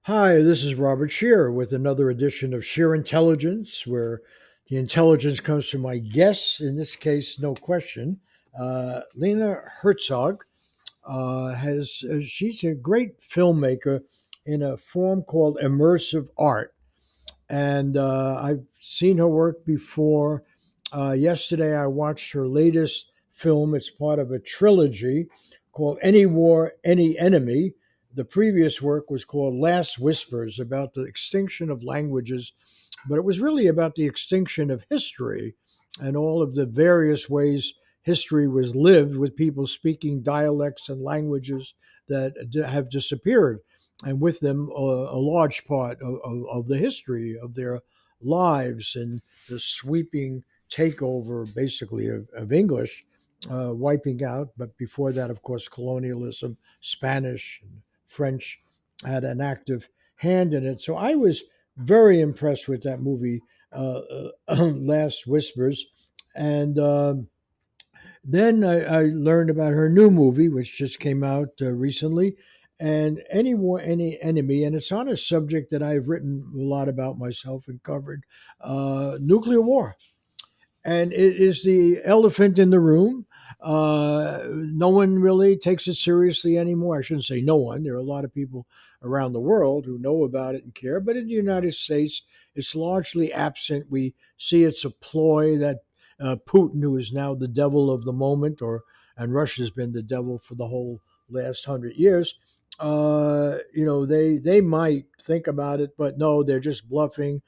Hi, this is Robert Shear with another edition of Sheer Intelligence, where the intelligence comes from my guests. In this case, no question. Lena Herzog she's a great filmmaker in a form called immersive art, and I've seen her work before. Yesterday, I watched her latest film. It's part of a trilogy called Any War, Any Enemy. The previous work was called Last Whispers, about the extinction of languages, but it was really about the extinction of history and all of the various ways history was lived with people speaking dialects and languages that have disappeared, and with them a large part of the history of their lives and the sweeping takeover, basically, of English, wiping out. But before that, of course, colonialism, Spanish, and French had an active hand in it. So I was very impressed with that movie, Last Whispers. And then I learned about her new movie, which just came out recently, and Any War, Any Enemy. And it's on a subject that I've written a lot about myself and covered, nuclear war. And it is the elephant in the room. No one really takes it seriously anymore. I shouldn't say no one. There are a lot of people around the world who know about it and care, but in the United States, it's largely absent. We see it's a ploy that Putin, who is now the devil of the moment, or and Russia's been the devil for the whole last 100 years. They might think about it, but no, they're just bluffing.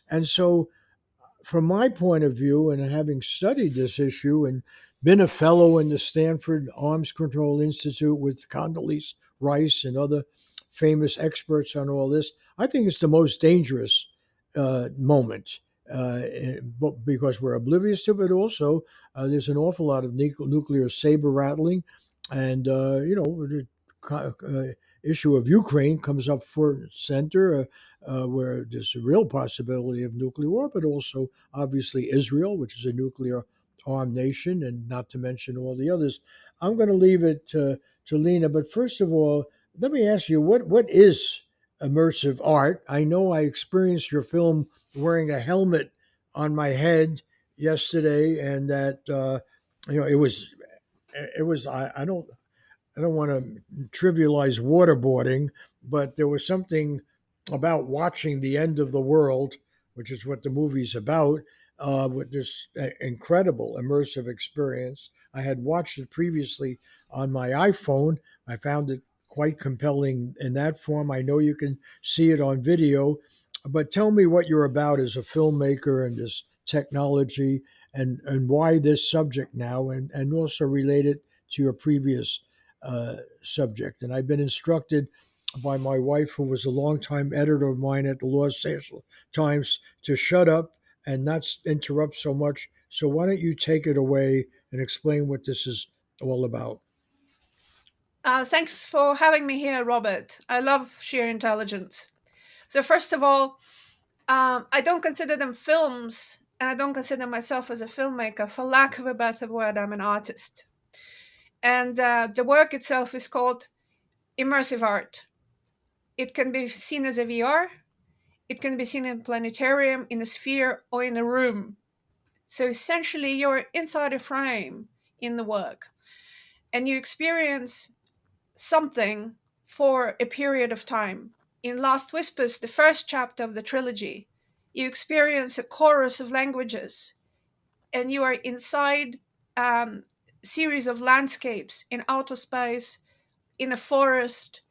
And so from my point of view, and having studied this issue and been a fellow in the Stanford Arms Control Institute with Condoleezza Rice and other famous experts on all this, I think it's the most dangerous moment, because we're oblivious to it. But also, there's an awful lot of nuclear saber rattling, and the issue of Ukraine comes up for center, where there's a real possibility of nuclear war, but also obviously Israel, which is a nuclear armed nation, and not to mention all the others. I'm going to leave it to Lena, but first of all, let me ask you, what is immersive art? I know I experienced your film wearing a helmet on my head yesterday, and that it was I don't want to trivialize waterboarding, but there was something about watching the end of the world, which is what the movie's about, with this incredible immersive experience. I had watched it previously on my iPhone. I found it quite compelling in that form. I know you can see it on video, but tell me what you're about as a filmmaker and this technology, and why this subject now, and also relate it to your previous subject. And I've been instructed by my wife, who was a longtime editor of mine at the Los Angeles Times, to shut up and not interrupt so much. So why don't you take it away and explain what this is all about? Thanks for having me here, Robert. I love sheer intelligence. So, first of all, I don't consider them films, and I don't consider myself as a filmmaker. For lack of a better word, I'm an artist. And the work itself is called immersive art. It can be seen as a VR, it can be seen in a planetarium, in a sphere, or in a room. So, essentially, you're inside a frame in the work, and you experience something for a period of time. In Last Whispers, the first chapter of the trilogy, you experience a chorus of languages, and you are inside a series of landscapes in outer space, in a forest,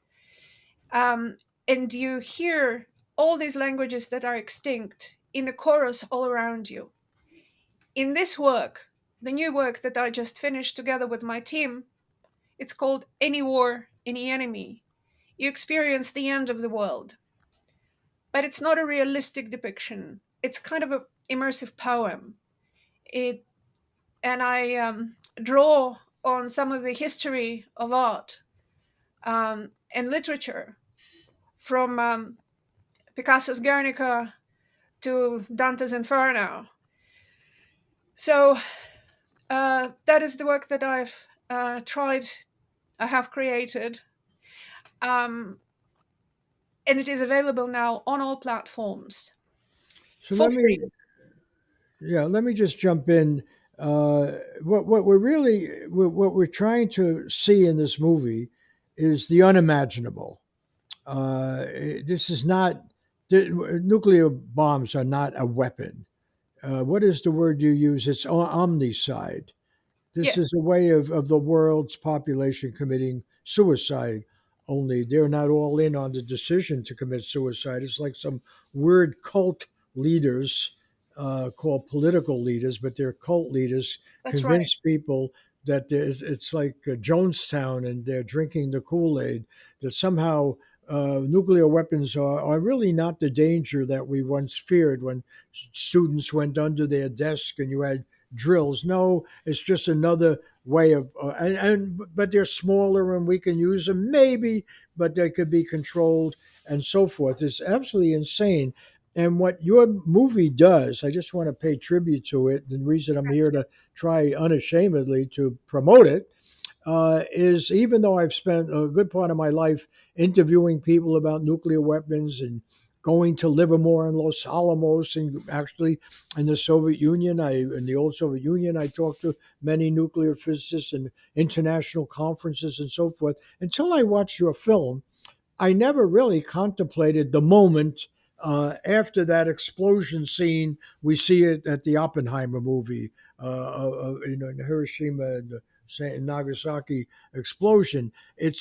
and you hear all these languages that are extinct in the chorus all around you. In this work, the new work that I just finished together with my team, it's called Any War, Any Enemy. You experience the end of the world, but it's not a realistic depiction. It's kind of an immersive poem. It and I draw on some of the history of art and literature, from Picasso's Guernica to Dante's Inferno. So that is the work that I have created. Um, and it is available now on all platforms So for let me, free. yeah, let me just jump in. What we're trying to see in this movie is the unimaginable. This is not nuclear bombs are not a weapon. What is the word you use? It's omnicide. This Yeah, is a way of the world's population committing suicide. Only they're not all in on the decision to commit suicide. It's like some weird cult leaders called political leaders, but they're cult leaders, that's right. convince people that it's like Jonestown and they're drinking the Kool Aid, that somehow nuclear weapons are really not the danger that we once feared when students went under their desk and you had drills. No, it's just another way of, but they're smaller and we can use them maybe, but they could be controlled and so forth. It's absolutely insane. And what your movie does, I just want to pay tribute to it. The reason I'm here to try unashamedly to promote it is even though I've spent a good part of my life interviewing people about nuclear weapons and going to Livermore and Los Alamos, and actually in the Soviet Union, in the old Soviet Union, I talked to many nuclear physicists and international conferences and so forth. Until I watched your film, I never really contemplated the moment after that explosion scene. We see it at the Oppenheimer movie, in Hiroshima and Nagasaki explosion. It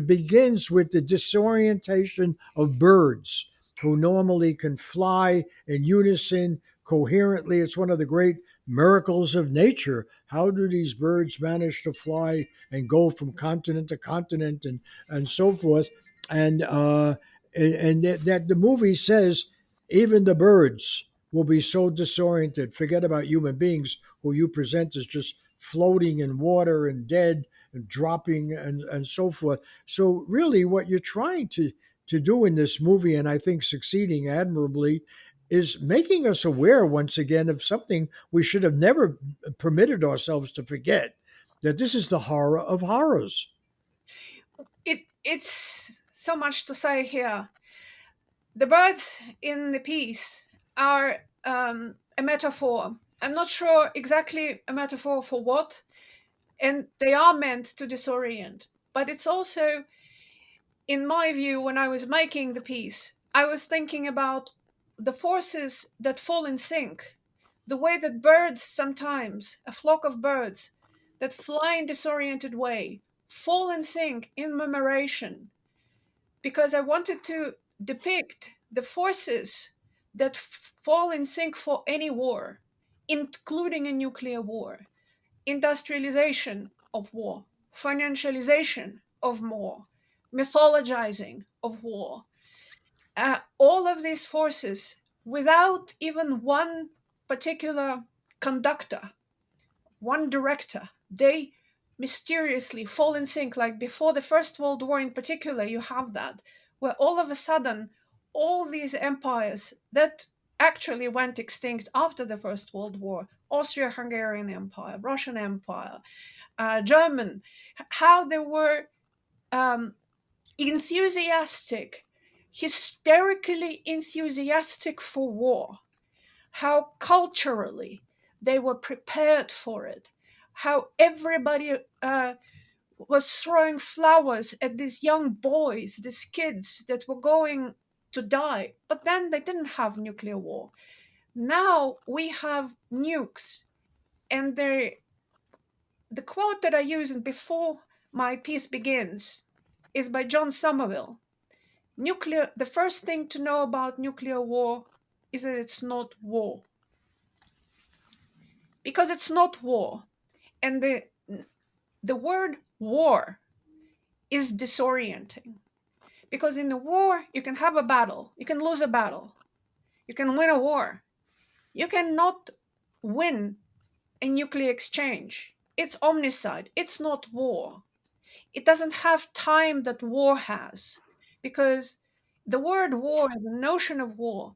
begins with the disorientation of birds who normally can fly in unison coherently. It's one of the great miracles of nature. How do these birds manage to fly and go from continent to continent and so forth? And that the movie says even the birds will be so disoriented. Forget about human beings who you present as just floating in water and dead and dropping and so forth. So really what you're trying to do in this movie, and I think succeeding admirably, is making us aware once again of something we should have never permitted ourselves to forget, that this is the horror of horrors. It's so much to say here. The birds in the piece are a metaphor. I'm not sure exactly a metaphor for what, and they are meant to disorient. But it's also, in my view, when I was making the piece, I was thinking about the forces that fall in sync. The way that birds sometimes, a flock of birds that fly in disoriented way, fall in sync in memoration, because I wanted to depict the forces that fall in sync for any war, including a nuclear war, industrialization of war, financialization of war, mythologizing of war. All of these forces, without even one particular conductor, one director, they mysteriously fall in sync. Like before the First World War, in particular, you have that, where all of a sudden, all these empires that actually went extinct after the First World War, Austria Hungarian Empire, Russian Empire, German, how they were um, enthusiastic, hysterically enthusiastic for war, how culturally they were prepared for it, how everybody was throwing flowers at these young boys, these kids that were going to die. But then they didn't have nuclear war. Now we have nukes. And the quote that I use before my piece begins is by John Somerville. The first thing to know about nuclear war is that it's not war. Because it's not war. And the word war is disorienting. Because in the war, you can have a battle, you can lose a battle, you can win a war. You cannot win a nuclear exchange. It's omnicide, it's not war. It doesn't have time that war has. Because the word war, the notion of war,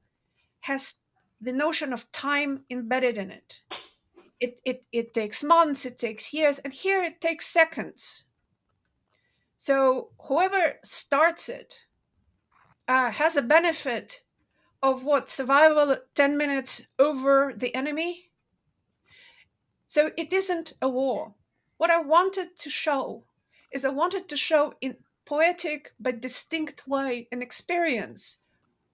has the notion of time embedded in it. It takes months, it takes years, and here it takes seconds. So whoever starts it has a benefit of what, survival 10 minutes over the enemy. So it isn't a war. What I wanted to show is I wanted to show in poetic but distinct way an experience.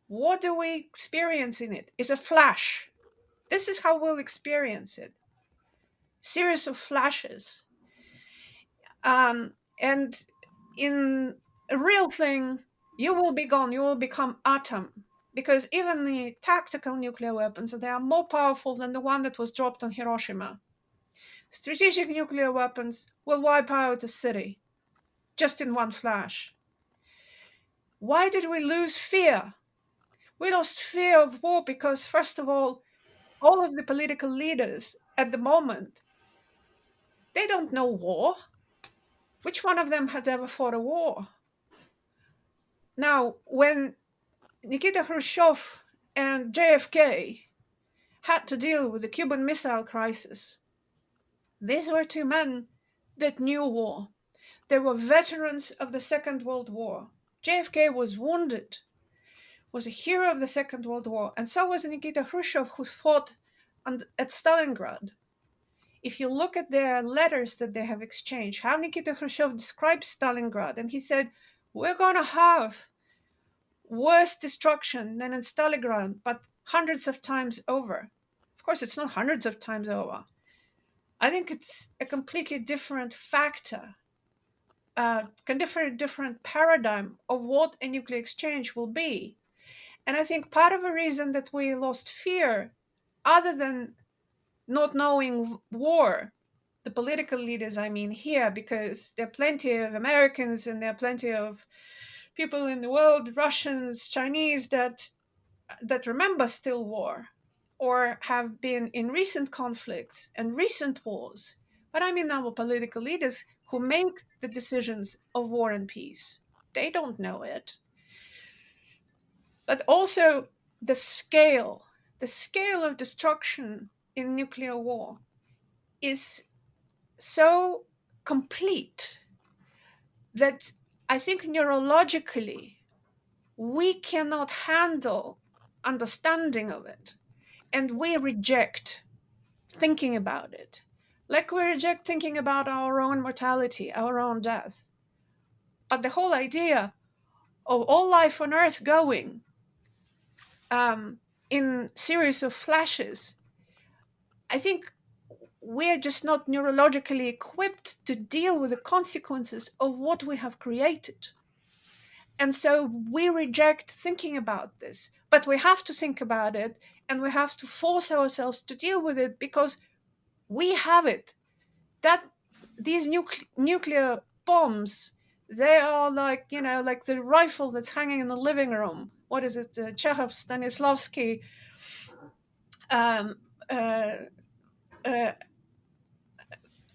What do we experience in it? Is a flash. This is how we'll experience it. Series of flashes. And in a real thing, you will be gone. You will become atom. Because even the tactical nuclear weapons, they are more powerful than the one that was dropped on Hiroshima. Strategic nuclear weapons will wipe out a city just in one flash. Why did we lose fear? We lost fear of war because, first of all of the political leaders at the moment, they don't know war. Which one of them had ever fought a war? Now, when Nikita Khrushchev and JFK had to deal with the Cuban Missile Crisis, these were two men that knew war. They were veterans of the Second World War. JFK was wounded, was a hero of the Second World War, and so was Nikita Khrushchev, who fought at Stalingrad. If you look at their letters that they have exchanged, how Nikita Khrushchev describes Stalingrad, and he said, "We're going to have worse destruction than in Stalingrad, but hundreds of times over." Of course, it's not hundreds of times over. I think it's a completely different factor, different paradigm of what a nuclear exchange will be. And I think part of the reason that we lost fear, other than not knowing war, the political leaders, I mean, here, because there are plenty of Americans and there are plenty of people in the world, Russians, Chinese, that remember still war or have been in recent conflicts and recent wars. But I mean our political leaders who make the decisions of war and peace. They don't know it. But also the scale of destruction in nuclear war is so complete that I think neurologically we cannot handle understanding of it, and we reject thinking about it, like we reject thinking about our own mortality, our own death. But the whole idea of all life on earth going in series of flashes, I think we're just not neurologically equipped to deal with the consequences of what we have created. And so we reject thinking about this, but we have to think about it, and we have to force ourselves to deal with it because we have it. That these nuclear bombs, they are like, like the rifle that's hanging in the living room. What is it? Chekhov, Stanislavski um, uh, uh,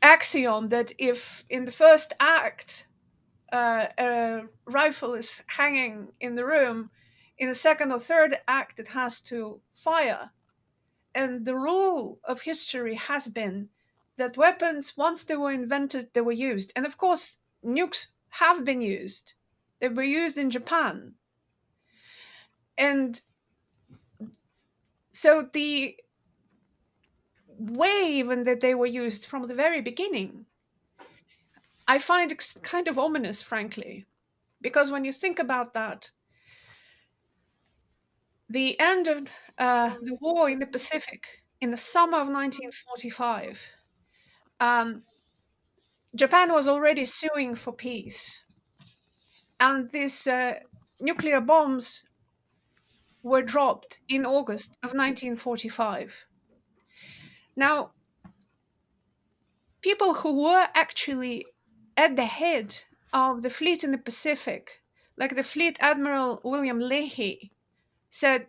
axiom that if in the first act a rifle is hanging in the room, in the second or third act it has to fire. And the rule of history has been that weapons, once they were invented, they were used. And of course, nukes have been used. They were used in Japan. And so the way even that they were used from the very beginning, I find kind of ominous, frankly. Because when you think about that, the end of the war in the Pacific in the summer of 1945, um, Japan was already suing for peace. And these nuclear bombs were dropped in August of 1945. Now, people who were actually at the head of the fleet in the Pacific, like the Fleet Admiral William Leahy, said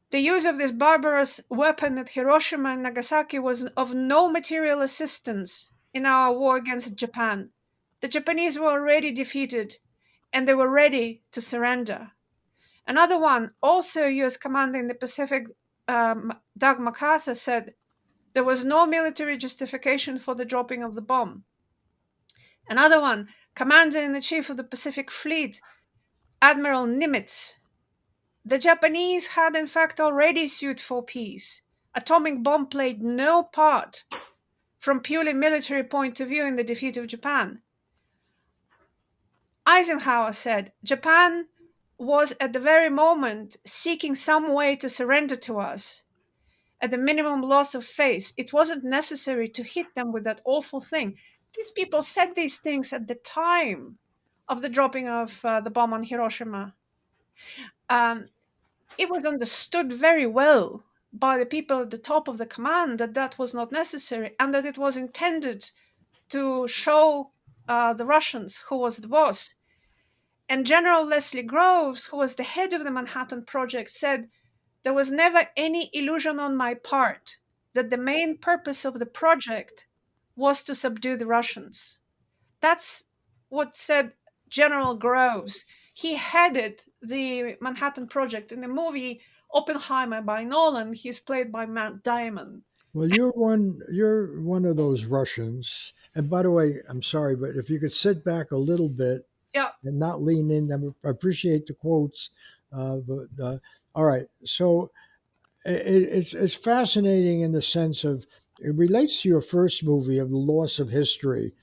the use of this barbarous weapon at Hiroshima and Nagasaki was of no material assistance in our war against Japan. The Japanese were already defeated and they were ready to surrender. Another one, also US commander in the Pacific, Doug MacArthur, said there was no military justification for the dropping of the bomb. Another one, commander in the chief of the Pacific Fleet, Admiral Nimitz, The Japanese had, in fact, already sued for peace. Atomic bomb played no part, from purely military point of view, in the defeat of Japan. Eisenhower said Japan was at the very moment seeking some way to surrender to us at the minimum loss of face. It wasn't necessary to hit them with that awful thing. These people said these things at the time of the dropping of the bomb on Hiroshima. Um, it was understood very well by the people at the top of the command that that was not necessary and that it was intended to show the Russians who was the boss. And General Leslie Groves, who was the head of the Manhattan Project, said, "There was never any illusion on my part that the main purpose of the project was to subdue the Russians." That's what said General Groves. He headed the Manhattan Project. In the movie Oppenheimer by Nolan, he's played by Matt Damon. Well, you're one of those Russians. And by the way, I'm sorry, but if you could sit back a little bit Yeah, and not lean in, I appreciate the quotes. But all right, so it's fascinating in the sense of it relates to your first movie of the loss of history,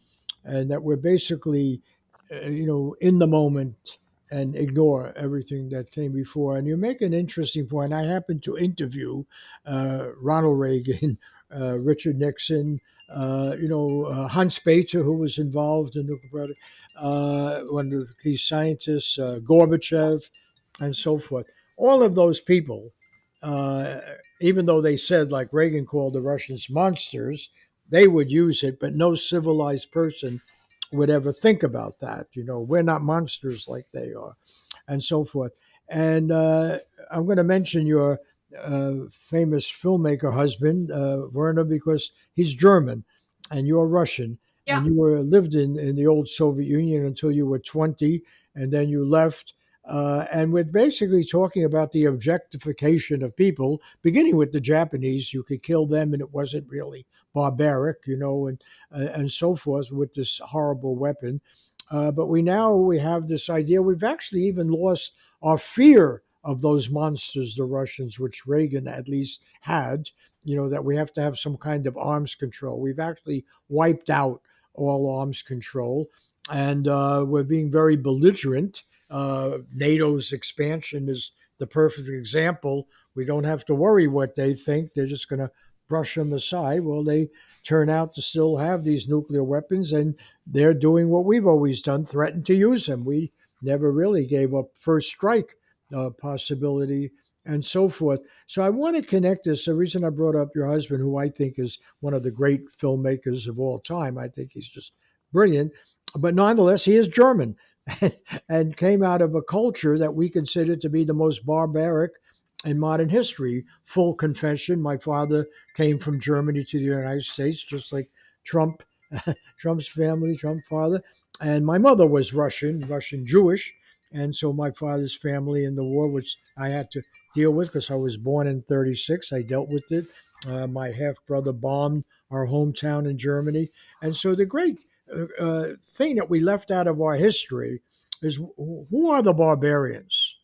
and that we're basically, in the moment and ignore everything that came before. And you make an interesting point. I happened to interview Ronald Reagan, Richard Nixon, Hans Bethe, who was involved in nuclear product, one of the key scientists, Gorbachev, and so forth. All of those people, uh, even though they said, like Reagan called the Russians monsters, they would use it, but no civilized person would ever think about that. We're not monsters like they are, and so forth. And I'm going to mention your famous filmmaker husband, Werner, because he's German and you're Russian. yeah. And you lived in the old Soviet Union until you were 20, and then you left. And we're basically talking about the objectification of people, beginning with the Japanese. You could kill them, and it wasn't really barbaric, and so forth with this horrible weapon. But we have this idea. We've actually even lost our fear of those monsters, the Russians, which Reagan at least had. That we have to have some kind of arms control. We've actually wiped out all arms control, and we're being very belligerent. NATO's expansion is the perfect example. We don't have to worry what they think. They're just going to brush them aside. Well, they turn out to still have these nuclear weapons, and they're doing what we've always done, threaten to use them. We never really gave up first strike possibility and so forth. So I want to connect this. The reason I brought up your husband, who I think is one of the great filmmakers of all time, I think he's just brilliant. But nonetheless, he is German and came out of a culture that we consider to be the most barbaric in modern history. Full confession, my father came from Germany to the United States, just like Trump, Trump's family, Trump father. And my mother was Russian Jewish. And so my father's family in the war, which I had to deal with because I was born in 36, I dealt with it. My half brother bombed our hometown in Germany. And so the great thing that we left out of our history is who are the barbarians?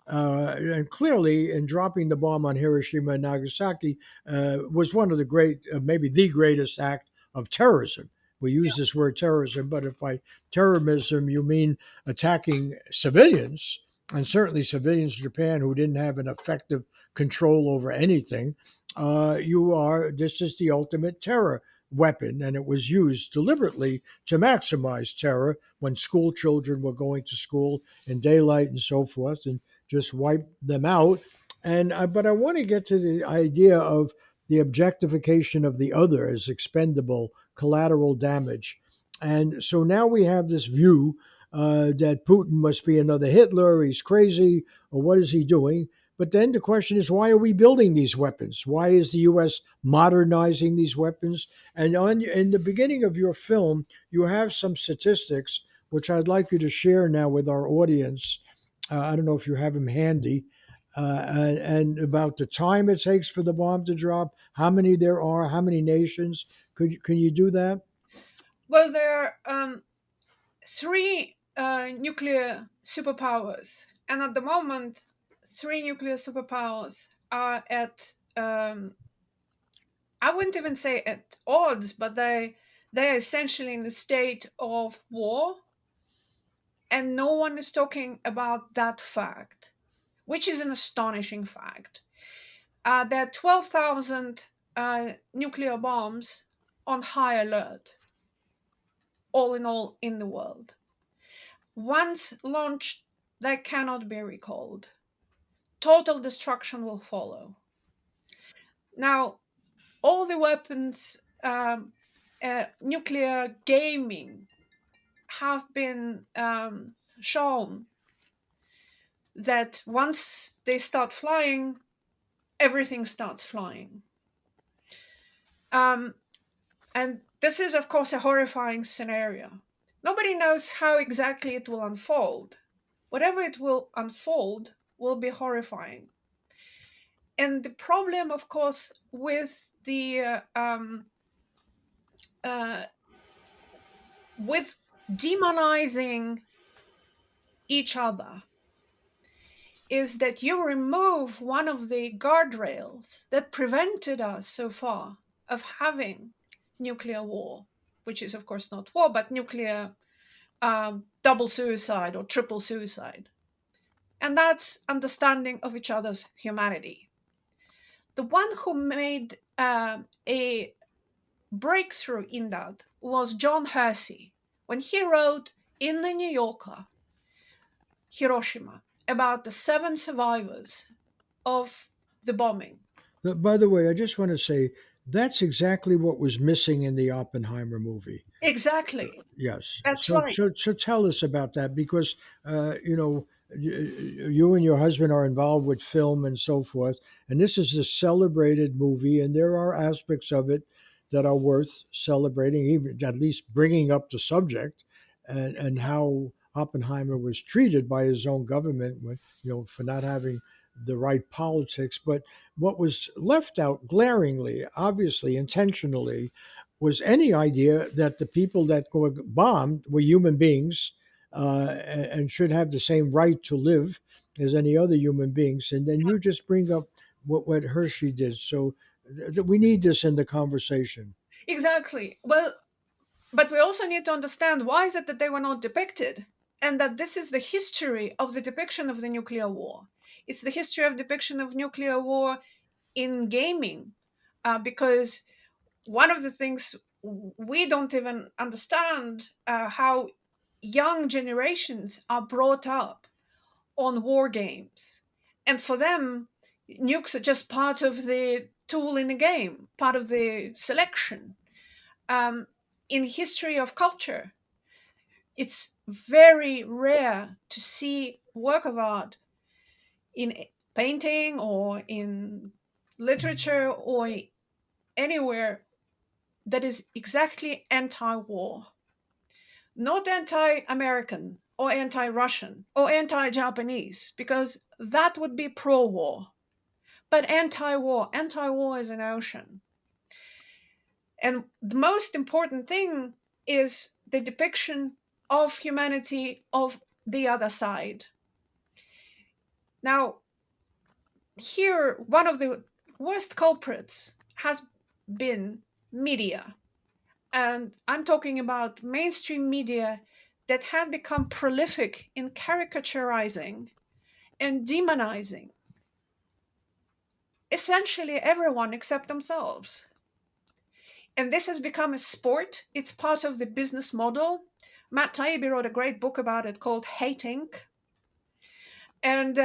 And clearly, in dropping the bomb on Hiroshima and Nagasaki, was one of the maybe the greatest act of terrorism. We use this word terrorism, but if by terrorism you mean attacking civilians, and certainly civilians in Japan who didn't have an effective control over anything, this is the ultimate terror weapon, and it was used deliberately to maximize terror when school children were going to school in daylight and so forth. And just wipe them out. And but I want to get to the idea of the objectification of the other as expendable collateral damage. And so now we have this view that Putin must be another Hitler, he's crazy, or what is he doing? But then the question is, why are we building these weapons? Why is the U.S. modernizing these weapons? And in the beginning of your film, you have some statistics, which I'd like you to share now with our audience. I don't know if you have them handy, and about the time it takes for the bomb to drop, how many there are, how many nations. Can you do that? Well, there are three nuclear superpowers, and at the moment, three nuclear superpowers are at, I wouldn't even say at odds, but they're essentially in a state of war, and no one is talking about that fact, which is an astonishing fact. There are 12,000 nuclear bombs on high alert, all in all, in the world. Once launched, they cannot be recalled. Total destruction will follow. Now, all the weapons, nuclear gaming, have been shown that once they start flying, everything starts flying. Um, and this is, of course, a horrifying scenario. Nobody knows how exactly it will unfold. Whatever it will unfold will be horrifying. And the problem, of course, uh, with demonizing each other is that you remove one of the guardrails that prevented us so far of having nuclear war, which is, of course, not war, but nuclear double suicide or triple suicide. And that's understanding of each other's humanity. The one who made a breakthrough in that was John Hersey when he wrote in the New Yorker, Hiroshima, about the seven survivors of the bombing. By the way, I just want to say that's exactly what was missing in the Oppenheimer movie. Exactly. Yes. That's right. So tell us about that because you and your husband are involved with film and so forth, and this is a celebrated movie, and there are aspects of it that are worth celebrating, even at least bringing up the subject, and how Oppenheimer was treated by his own government, when, for not having the right politics. But what was left out glaringly, obviously, intentionally, was any idea that the people that were bombed were human beings and should have the same right to live as any other human beings. And then you just bring up what Hershey did. So we need this in the conversation. Exactly. Well, but we also need to understand why is it that they were not depicted, and that this is the history of the depiction of the nuclear war. It's the history of depiction of nuclear war in gaming, because one of the things we don't even understand how young generations are brought up on war games, and for them, nukes are just part of the tool in the game, part of the selection. um, in history of culture, it's very rare to see work of art in painting or in literature or anywhere that is exactly anti-war, not anti-American or anti-Russian or anti-Japanese, because that would be pro-war, but anti-war. Anti-war is an ocean. And the most important thing is the depiction of humanity of the other side. Now, here, one of the worst culprits has been media. And I'm talking about mainstream media that had become prolific in caricaturizing and demonizing essentially everyone except themselves. And this has become a sport. It's part of the business model. Matt Taibbi wrote a great book about it called Hate Inc. And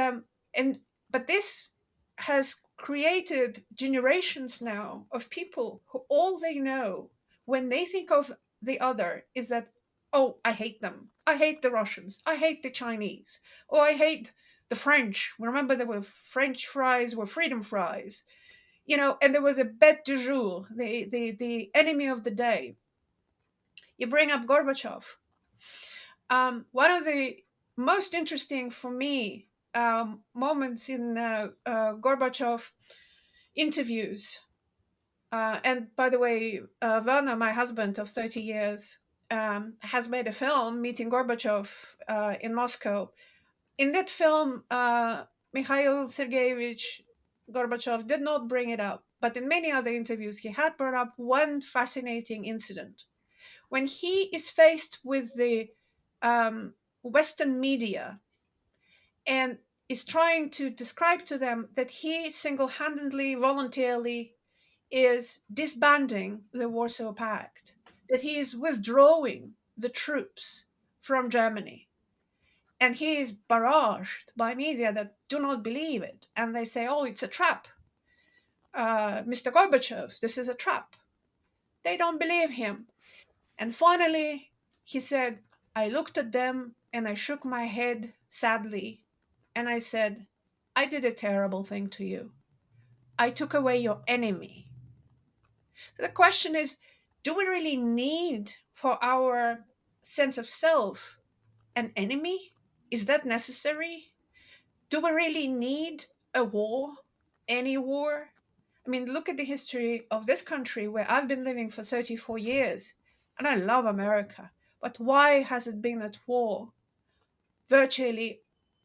but this has created generations now of people who all they know when they think of the other is that, oh, I hate them. I hate the Russians. I hate the Chinese. Oh, I hate the French. Remember, there were French fries were freedom fries. And there was a bête du jour, the enemy of the day. You bring up Gorbachev. One of the most interesting for me moments in Gorbachev interviews, and by the way, Werner, my husband of 30 years, has made a film, Meeting Gorbachev, in Moscow. In that film, Mikhail Sergeyevich Gorbachev did not bring it up, but in many other interviews, he had brought up one fascinating incident. When he is faced with the Western media and is trying to describe to them that he single handedly, voluntarily is disbanding the Warsaw Pact, that he is withdrawing the troops from Germany. And he is barraged by media that do not believe it. And they say, oh, it's a trap. Mr. Gorbachev, this is a trap. They don't believe him. And finally, he said, I looked at them and I shook my head sadly. And I said, I did a terrible thing to you. I took away your enemy. So the question is, do we really need for our sense of self an enemy? Is that necessary? Do we really need a war? Any war? I mean, look at the history of this country where I've been living for 34 years and I love America. But why has it been at war virtually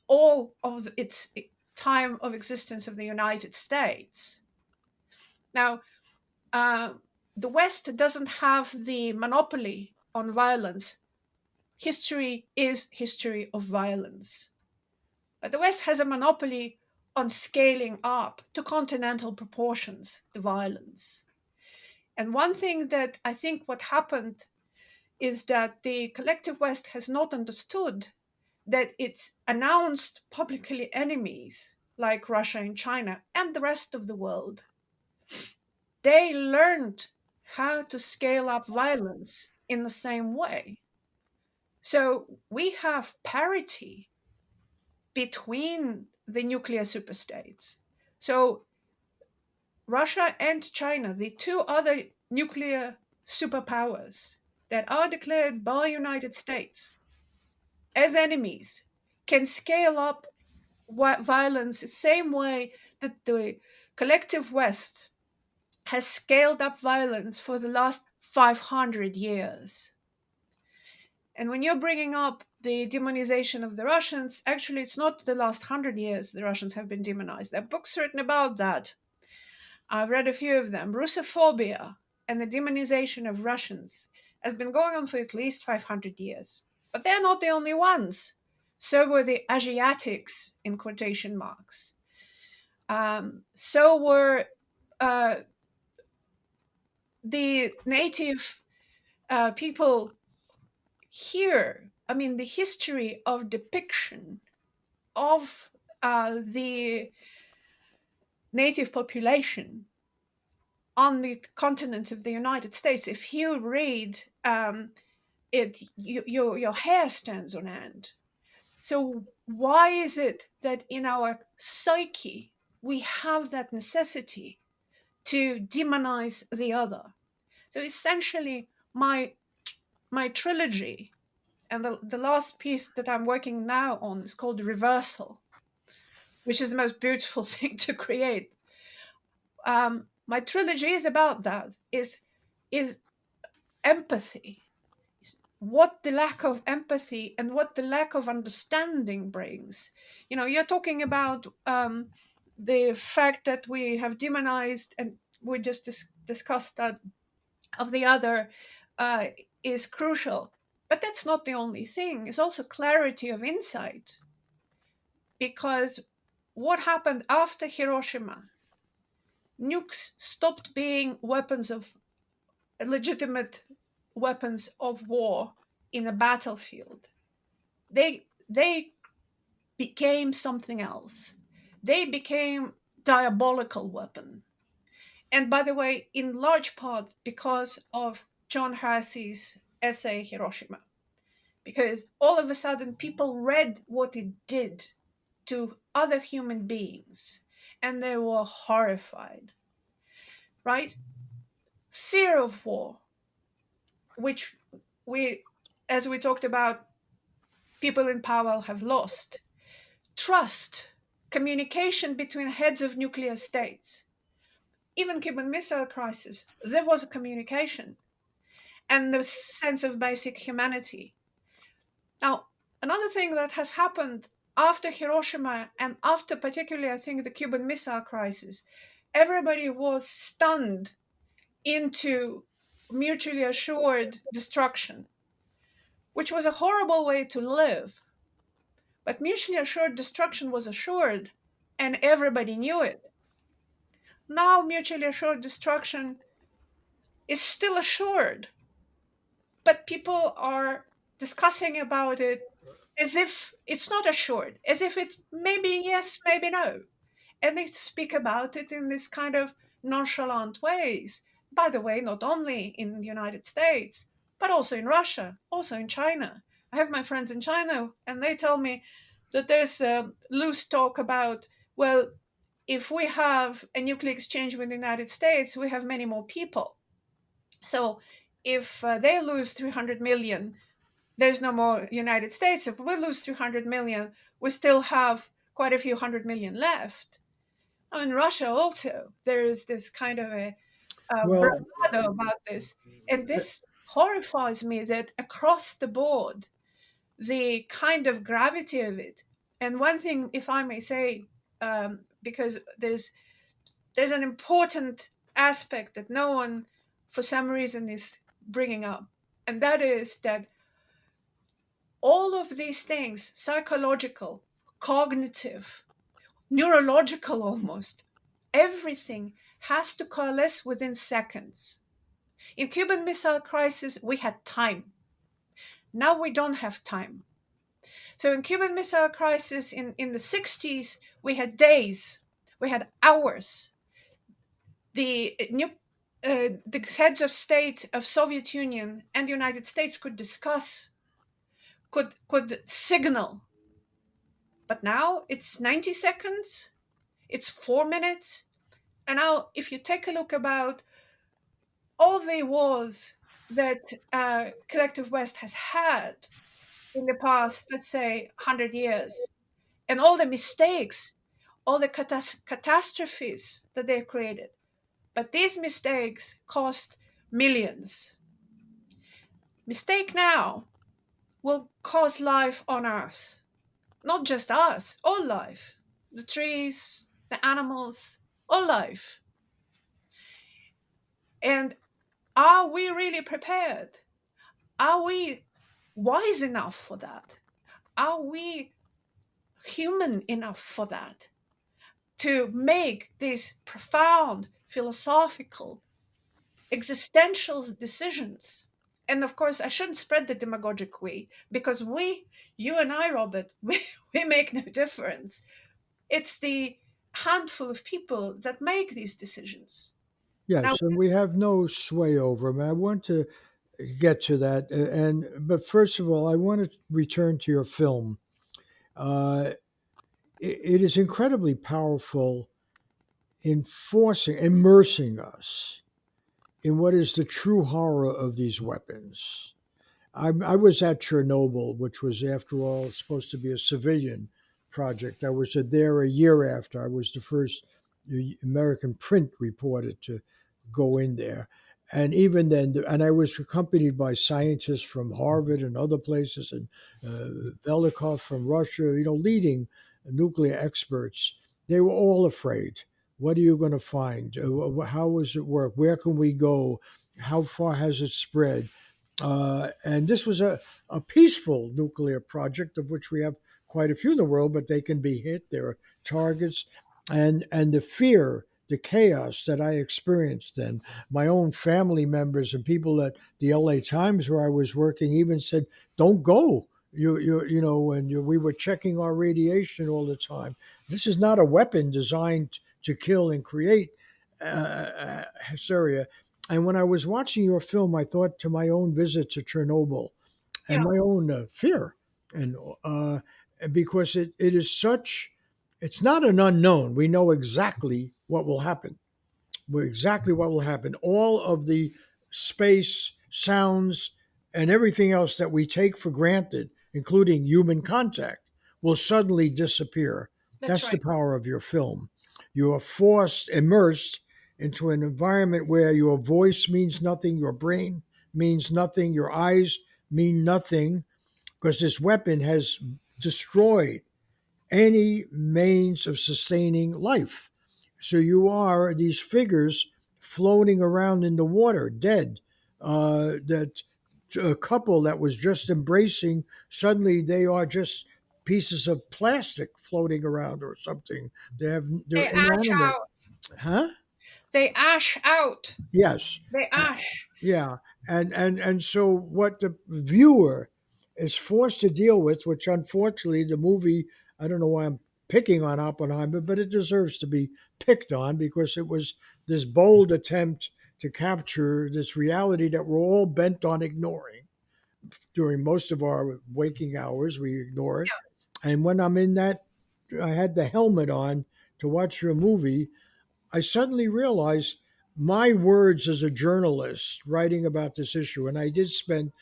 all of its time of existence of the United States? Now, uh, the West doesn't have the monopoly on violence. History is history of violence. But the West has a monopoly on scaling up to continental proportions the violence. And one thing that I think what happened is that the collective West has not understood that its announced publicly enemies, like Russia and China and the rest of the world, they learned how to scale up violence in the same way. So we have parity between the nuclear superstates. So Russia and China, the two other nuclear superpowers that are declared by United States as enemies, can scale up violence the same way that the collective West has scaled up violence for the last 500 years. And when you're bringing up the demonization of the Russians, actually, it's not the last 100 years the Russians have been demonized. There are books written about that. I've read a few of them. Russophobia and the demonization of Russians has been going on for at least 500 years. But they're not the only ones. So were the Asiatics, in quotation marks. So were uh, the native people here. I mean, the history of depiction of the native population on the continent of the United States, if you read your hair stands on end. So why is it that in our psyche we have that necessity to demonize the other? So essentially, my trilogy and the last piece that I'm working now on is called Reversal, which is the most beautiful thing to create. My trilogy is about that. Is empathy, what the lack of empathy and what the lack of understanding brings. You're talking about the fact that we have demonized, and we just discussed that, of the other uh, is crucial. But that's not the only thing. It's also clarity of insight. Because what happened after Hiroshima? Nukes stopped being weapons of legitimate weapons of war in a battlefield. They became something else. They became diabolical weapon. And by the way, in large part because of John Hersey's essay Hiroshima. Because all of a sudden people read what it did to other human beings and they were horrified. Right? Fear of war, which we, as we talked about, people in power have lost. Trust, communication between heads of nuclear states. Even Cuban Missile Crisis, there was a communication and the sense of basic humanity. Now, another thing that has happened after Hiroshima and after particularly, I think, the Cuban Missile Crisis, everybody was stunned into mutually assured destruction, which was a horrible way to live. But mutually assured destruction was assured, and everybody knew it. Now, mutually assured destruction is still assured, but people are discussing about it as if it's not assured, as if it's maybe yes, maybe no. And they speak about it in this kind of nonchalant ways. By the way, not only in the United States, but also in Russia, also in China. I have my friends in China, and they tell me that there's loose talk about, well, if we have a nuclear exchange with the United States, we have many more people. So if they lose 300 million, there's no more United States. If we lose 300 million, we still have quite a few 100 million left. In Russia also, there is this kind of a Well, bravado about this. And this horrifies me that across the board, the kind of gravity of it. And one thing, if I may say, because there's an important aspect that no one, for some reason, is bringing up, and that is that all of these things, psychological, cognitive, neurological almost, everything has to coalesce within seconds. In Cuban Missile Crisis, we had time. Now we don't have time. So in Cuban Missile Crisis in the 60s, we had days, we had hours. The heads of state of Soviet Union and United States could discuss, could signal. But now it's 90 seconds, it's 4 minutes. And now, if you take a look about all the wars that collective West has had in the past, let's say, 100 years, and all the mistakes, all the catastrophes that they've created, but these mistakes cost millions. Mistake now will cause life on Earth, not just us, all life, the trees, the animals, all life. And are we really prepared? Are we wise enough for that? Are we human enough for that? To make these profound philosophical, existential decisions. And of course, I shouldn't spread the demagogic way because you and I, Robert, we make no difference. It's the handful of people that make these decisions. Now, yes, and we have no sway over them. I want to get to that, and but first of all, I want to return to your film. Uh, it is incredibly powerful in forcing, immersing us in what is the true horror of these weapons. I was at Chernobyl, which was, after all, supposed to be a civilian project. I was there a year after. I was the first American print reporter to go in there. And even then, and I was accompanied by scientists from Harvard and other places, and Velikov from Russia, leading nuclear experts. They were all afraid. What are you going to find? How does it work? Where can we go? How far has it spread? And this was a peaceful nuclear project, of which we have quite a few in the world, but they can be hit. There are targets. And the fear, the chaos that I experienced, and my own family members and people at the LA Times where I was working even said, don't go. We were checking our radiation all the time. This is not a weapon designed to kill and create hysteria. And when I was watching your film, I thought to my own visit to Chernobyl and yeah, my own fear, and because it is such, it's not an unknown. We know exactly what will happen. Exactly what will happen. All of the space, sounds, and everything else that we take for granted, including human contact, will suddenly disappear. that's That's the right. power of your film. You are forced, immersed into an environment where your voice means nothing, your brain means nothing, your eyes mean nothing, because this weapon has destroyed. any means of sustaining life. So you are these figures floating around in the water, dead. That a couple that was just embracing, suddenly they are just pieces of plastic floating around or something. They're They ash inanimate, out. huh? They ash out. Yes. They Uh, ash. yeah, and so what the viewer is forced to deal with, which unfortunately the movie, I don't know why I'm picking on Oppenheimer, but it deserves to be picked on because it was this bold attempt to capture this reality that we're all bent on ignoring. During most of our waking hours, we ignore it. And when I'm in that, I had the helmet on to watch your movie. I suddenly realized my words as a journalist writing about this issue, and I did spend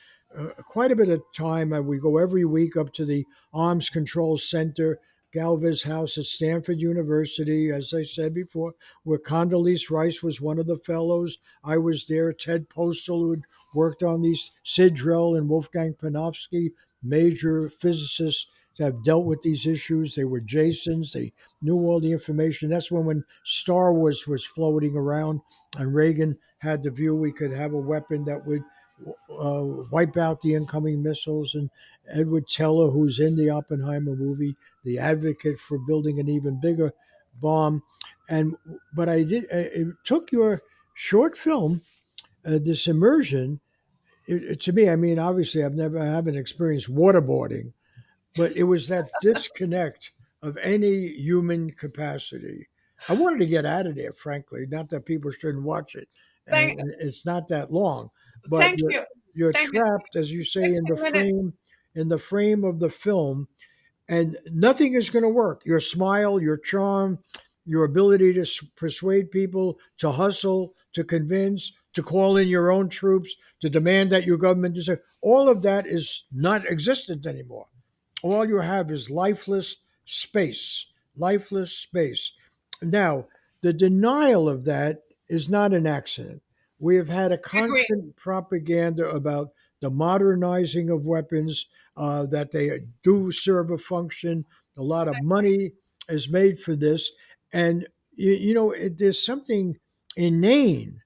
quite a bit of time. We go every week up to the Arms Control Center, Galvez House at Stanford University, as I said before, where Condoleezza Rice was one of the fellows. I was there. Ted Postal, who had worked on these, Sid Drell and Wolfgang Panofsky, major physicists that have dealt with these issues. They were Jasons. They knew all the information. That's when Star Wars was floating around, and Reagan had the view we could have a weapon that would wipe out the incoming missiles. And Edward Teller, who's in the Oppenheimer movie, the advocate for building an even bigger bomb. And but I did. It took your short film, this immersion. To me, I mean, obviously, I haven't experienced waterboarding, but it was that disconnect of any human capacity. I wanted to get out of there, frankly. Not that people shouldn't watch it, Thank, and it's not that long, but thank you. you're Thank you. trapped, as you say, 15 minutes. in the frame of the film, and nothing is going to work. Your smile, your charm, your ability to persuade people, to hustle, to convince, to call in your own troops, to demand that your government do so, all of that is not existent anymore. All you have is lifeless space, lifeless space. Now, the denial of that is not an accident. We have had a I agree. constant propaganda about the modernizing of weapons, that they do serve a function. A lot of money is made for this. And, there's something inane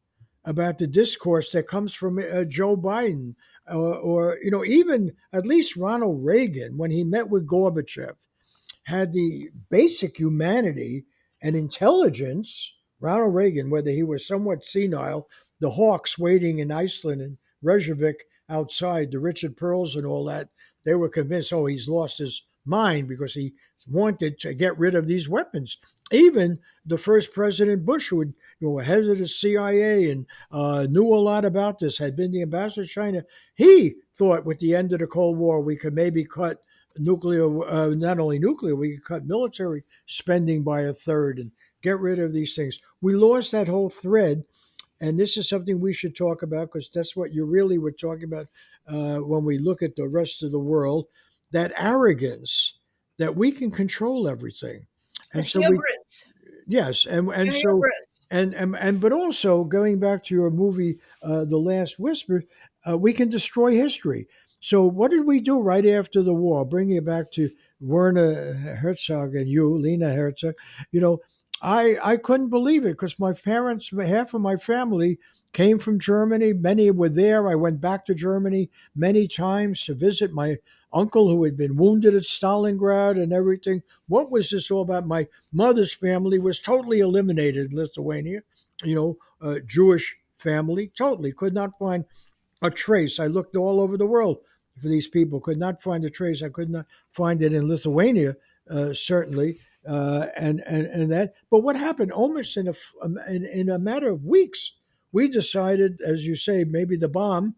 about the discourse that comes from Joe Biden, or even at least Ronald Reagan, when he met with Gorbachev, had the basic humanity and intelligence. Ronald Reagan, whether he was somewhat senile, the hawks waiting in Iceland and Reykjavik outside, the Richard Pearls and all that, they were convinced, oh, he's lost his mind because he wanted to get rid of these weapons. Even the first President Bush, who had, head of the CIA and knew a lot about this, had been the ambassador to China, he thought with the end of the Cold War we could maybe cut nuclear, not only nuclear, we could cut military spending by a third and get rid of these things. We lost that whole thread, and this is something we should talk about because that's what you really were talking about when we look at the rest of the world. That arrogance that we can control everything, The and so we hubris. yes, The and so hubris. and but also going back to your movie, The Last Whisper, we can destroy history. So what did we do right after the war? Bringing it back to Werner Herzog and you, Lena Herzog. You know, I couldn't believe it because my parents, half of my family came from Germany. Many were there. I went back to Germany many times to visit my uncle who had been wounded at Stalingrad and everything. What was this all about? My mother's family was totally eliminated in Lithuania. Jewish family, totally could not find a trace. I looked all over the world for these people, could not find a trace. I could not find it in Lithuania, certainly, and that. But what happened? Almost in a matter of weeks, we decided, as you say, maybe the bomb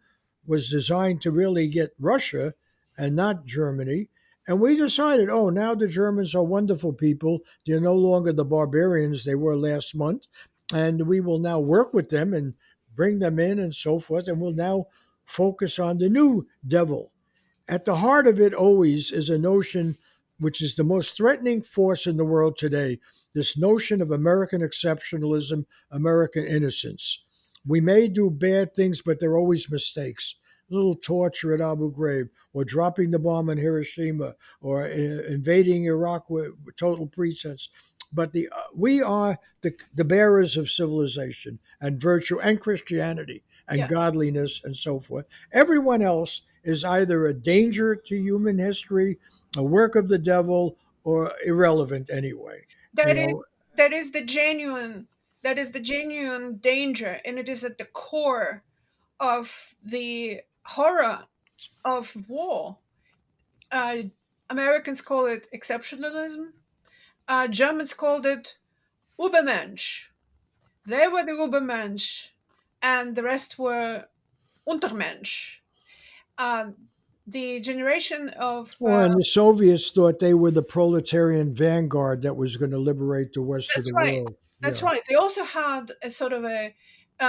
was designed to really get Russia and not Germany. And we decided, oh, now the Germans are wonderful people. They're no longer the barbarians they were last month. And we will now work with them and bring them in and so forth. And we'll now focus on the new devil. At the heart of it always is a notion which is the most threatening force in the world today, this notion of American exceptionalism, American innocence. We may do bad things, but they're always mistakes. little torture at Abu Ghraib, or dropping the bomb in Hiroshima, or invading Iraq with total pretense. But we are the bearers of civilization and virtue and Christianity and Yeah. godliness and so forth. Everyone else is either a danger to human history, a work of the devil, or irrelevant anyway. You That is know, that is the genuine that is the genuine danger, and it is at the core of the horror of war. Uh, Americans call it exceptionalism. Germans called it Übermensch. They were the Übermensch, and the rest were Untermensch. Um, the generation of well, and the Soviets thought they were the proletarian vanguard that was going to liberate the rest of That's the right. world. That's Yeah. right. They also had a sort of a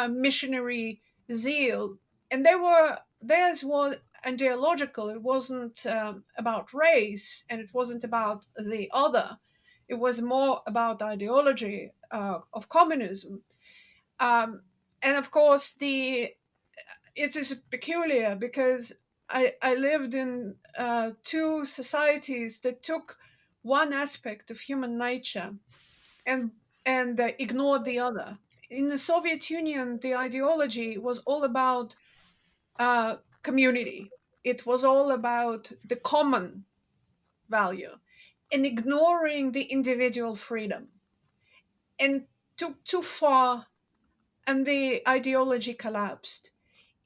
missionary zeal, and theirs was ideological. It wasn't about race, and it wasn't about the other. It was more about the ideology of communism. And of course, the it is peculiar because I lived in two societies that took one aspect of human nature and ignored the other. In the Soviet Union, the ideology was all about community. It was all about the common value and ignoring the individual freedom, and took too far, and the ideology collapsed.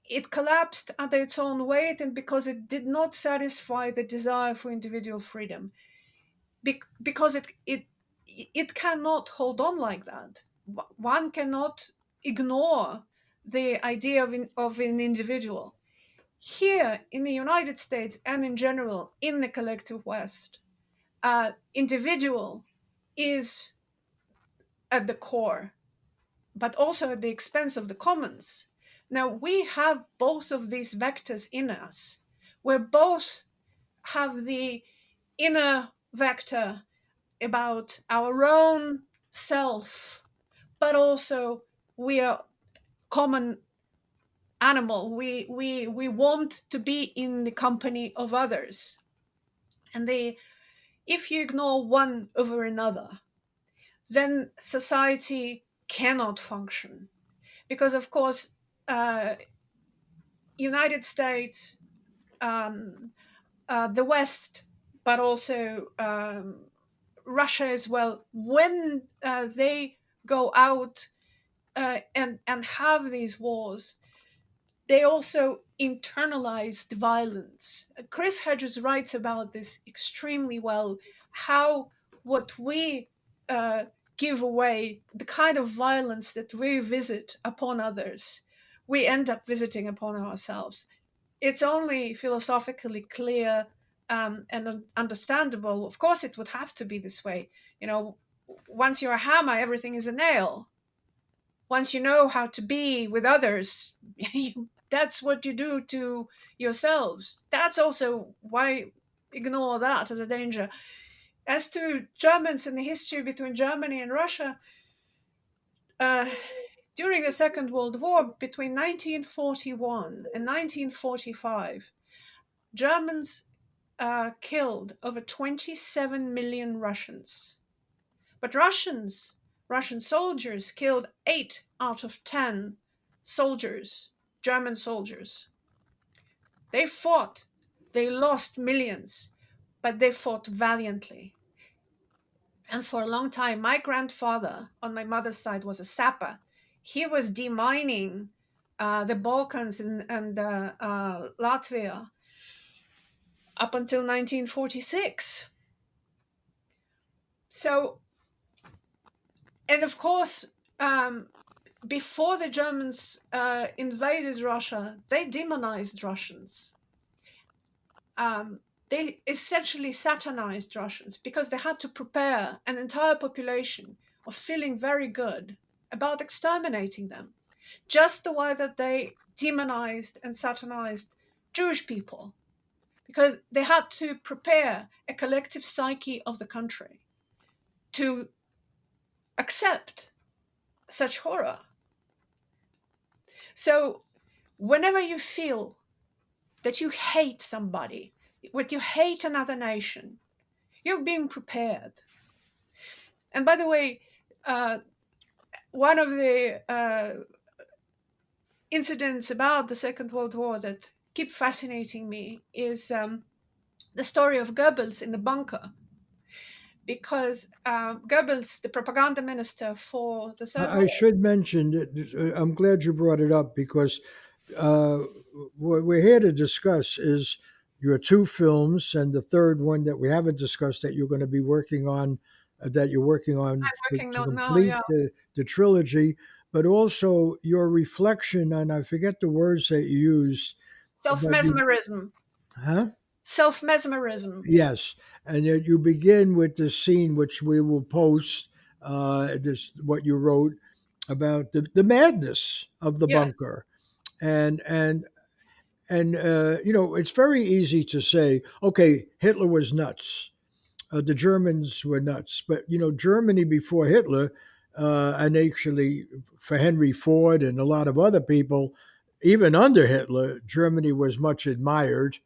It collapsed under its own weight, and because it did not satisfy the desire for individual freedom, because it cannot hold on like that. One cannot ignore the idea of an individual. Here in the United States and in general in the collective West, individual is at the core, but also at the expense of the commons. Now we have both of these vectors in us. We both have the inner vector about our own self, but also we are common animal. We want to be in the company of others, and they if you ignore one over another, then society cannot function because, of course, uh, United States, um, the West, but also Russia as well, when they go out and have these wars, they also internalize the violence. Chris Hedges writes about this extremely well. How what we uh, give away, the kind of violence that we visit upon others, we end up visiting upon ourselves. It's only philosophically clear and understandable. Of course, it would have to be this way. You know, once you're a hammer, everything is a nail. Once you know how to be with others, that's what you do to yourselves. That's also why ignore that as a danger. As to Germans and the history between Germany and Russia, uh, during the Second World War, between 1941 and 1945, Germans killed over 27 million Russians. But Russian soldiers killed 8 out of 10 soldiers, German soldiers. They fought, they lost millions, but they fought valiantly. And for a long time, my grandfather on my mother's side was a sapper. He was demining the Balkans and Latvia up until 1946. So, and of course, um, before the Germans invaded Russia, they demonized Russians. They essentially satanized Russians because they had to prepare an entire population of feeling very good about exterminating them, just the way that they demonized and satanized Jewish people, because they had to prepare a collective psyche of the country to accept such horror. So, whenever you feel that you hate somebody, what you hate another nation, you're being prepared. And by the way, uh, one of the incidents about the Second World War that keep fascinating me is the story of Goebbels in the bunker, because Goebbels, the propaganda minister for the Third I Reich. should mention that I'm glad you brought it up because uh, what we're here to discuss is your two films and the third one that we haven't discussed that you're going to be working on, that you're working on Working to on now, complete yeah, the trilogy, but also your reflection on, I forget the words that you use, self but you, mesmerism, huh? self mesmerism. Yes, and yet you begin with this scene, which we will post. This what you wrote about the madness of the Yes, bunker, and you know, it's very easy to say, okay, Hitler was nuts, the Germans were nuts, but you know, Germany before Hitler, and actually for Henry Ford and a lot of other people, even under Hitler, Germany was much admired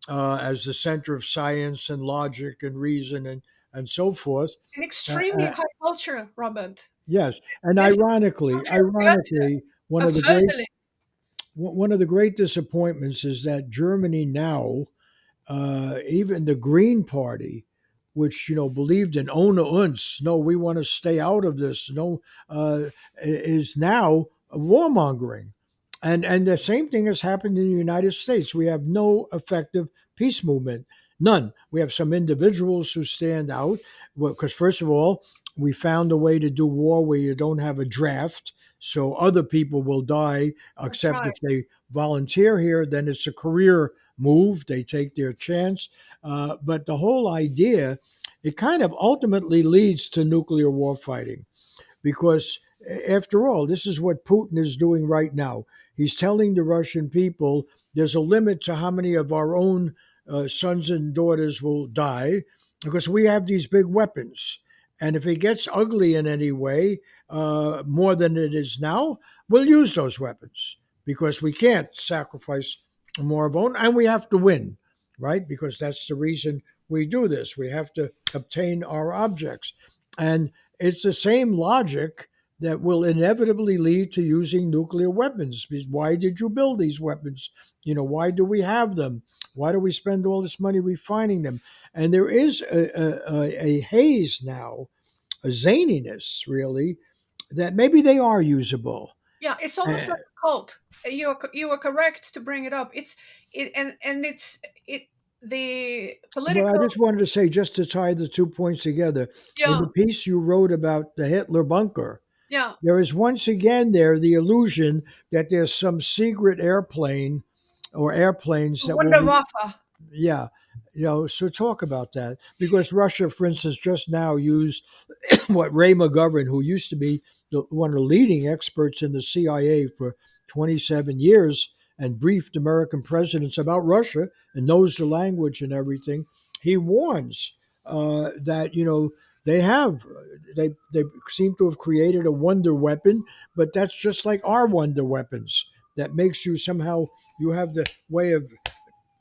as the center of science and logic and reason and so forth. an Uh, extremely uh, high culture, Robert. yes, and This is culture of Goethe, ironically, of Hölderlin. one of the great disappointments is that Germany now, even the Green Party, which you know believed in ohne uns, no, we want to stay out of this, no, is now warmongering, and the same thing has happened in the United States. We have no effective peace movement, none. We have some individuals who stand out, because first of all, we found a way to do war where you don't have a draft. So other people will die, That's except right. if they volunteer here, then it's a career move. They take their chance. But the whole idea, it kind of ultimately leads to nuclear war fighting because, after all, this is what Putin is doing right now. He's telling the Russian people there's a limit to how many of our own sons and daughters will die because we have these big weapons. And if it gets ugly in any way, more than it is now, we'll use those weapons because we can't sacrifice more of our own, and we have to win, right? Because that's the reason we do this. We have to obtain our objects. And it's the same logic that will inevitably lead to using nuclear weapons. Because why did you build these weapons? You know, why do we have them? Why do we spend all this money refining them? And there is a haze now, a zaniness, really, that maybe they are usable. Yeah, it's almost Uh, like a cult. You are correct to bring it up. And it's it the well, I political. just wanted to say, just to tie the 2 points together, in the Yeah, piece you wrote about the Hitler bunker, yeah, there is once again there the illusion that there's some secret airplane or airplanes that will be, Wunderwaffe. yeah, you know, so talk about that because Russia, for instance, just now used what Ray McGovern, who used to be one of the leading experts in the CIA for 27 years and briefed American presidents about Russia and knows the language and everything, he warns that, you know, they have they seem to have created a wonder weapon, but that's just like our wonder weapons that makes you somehow, you have the way of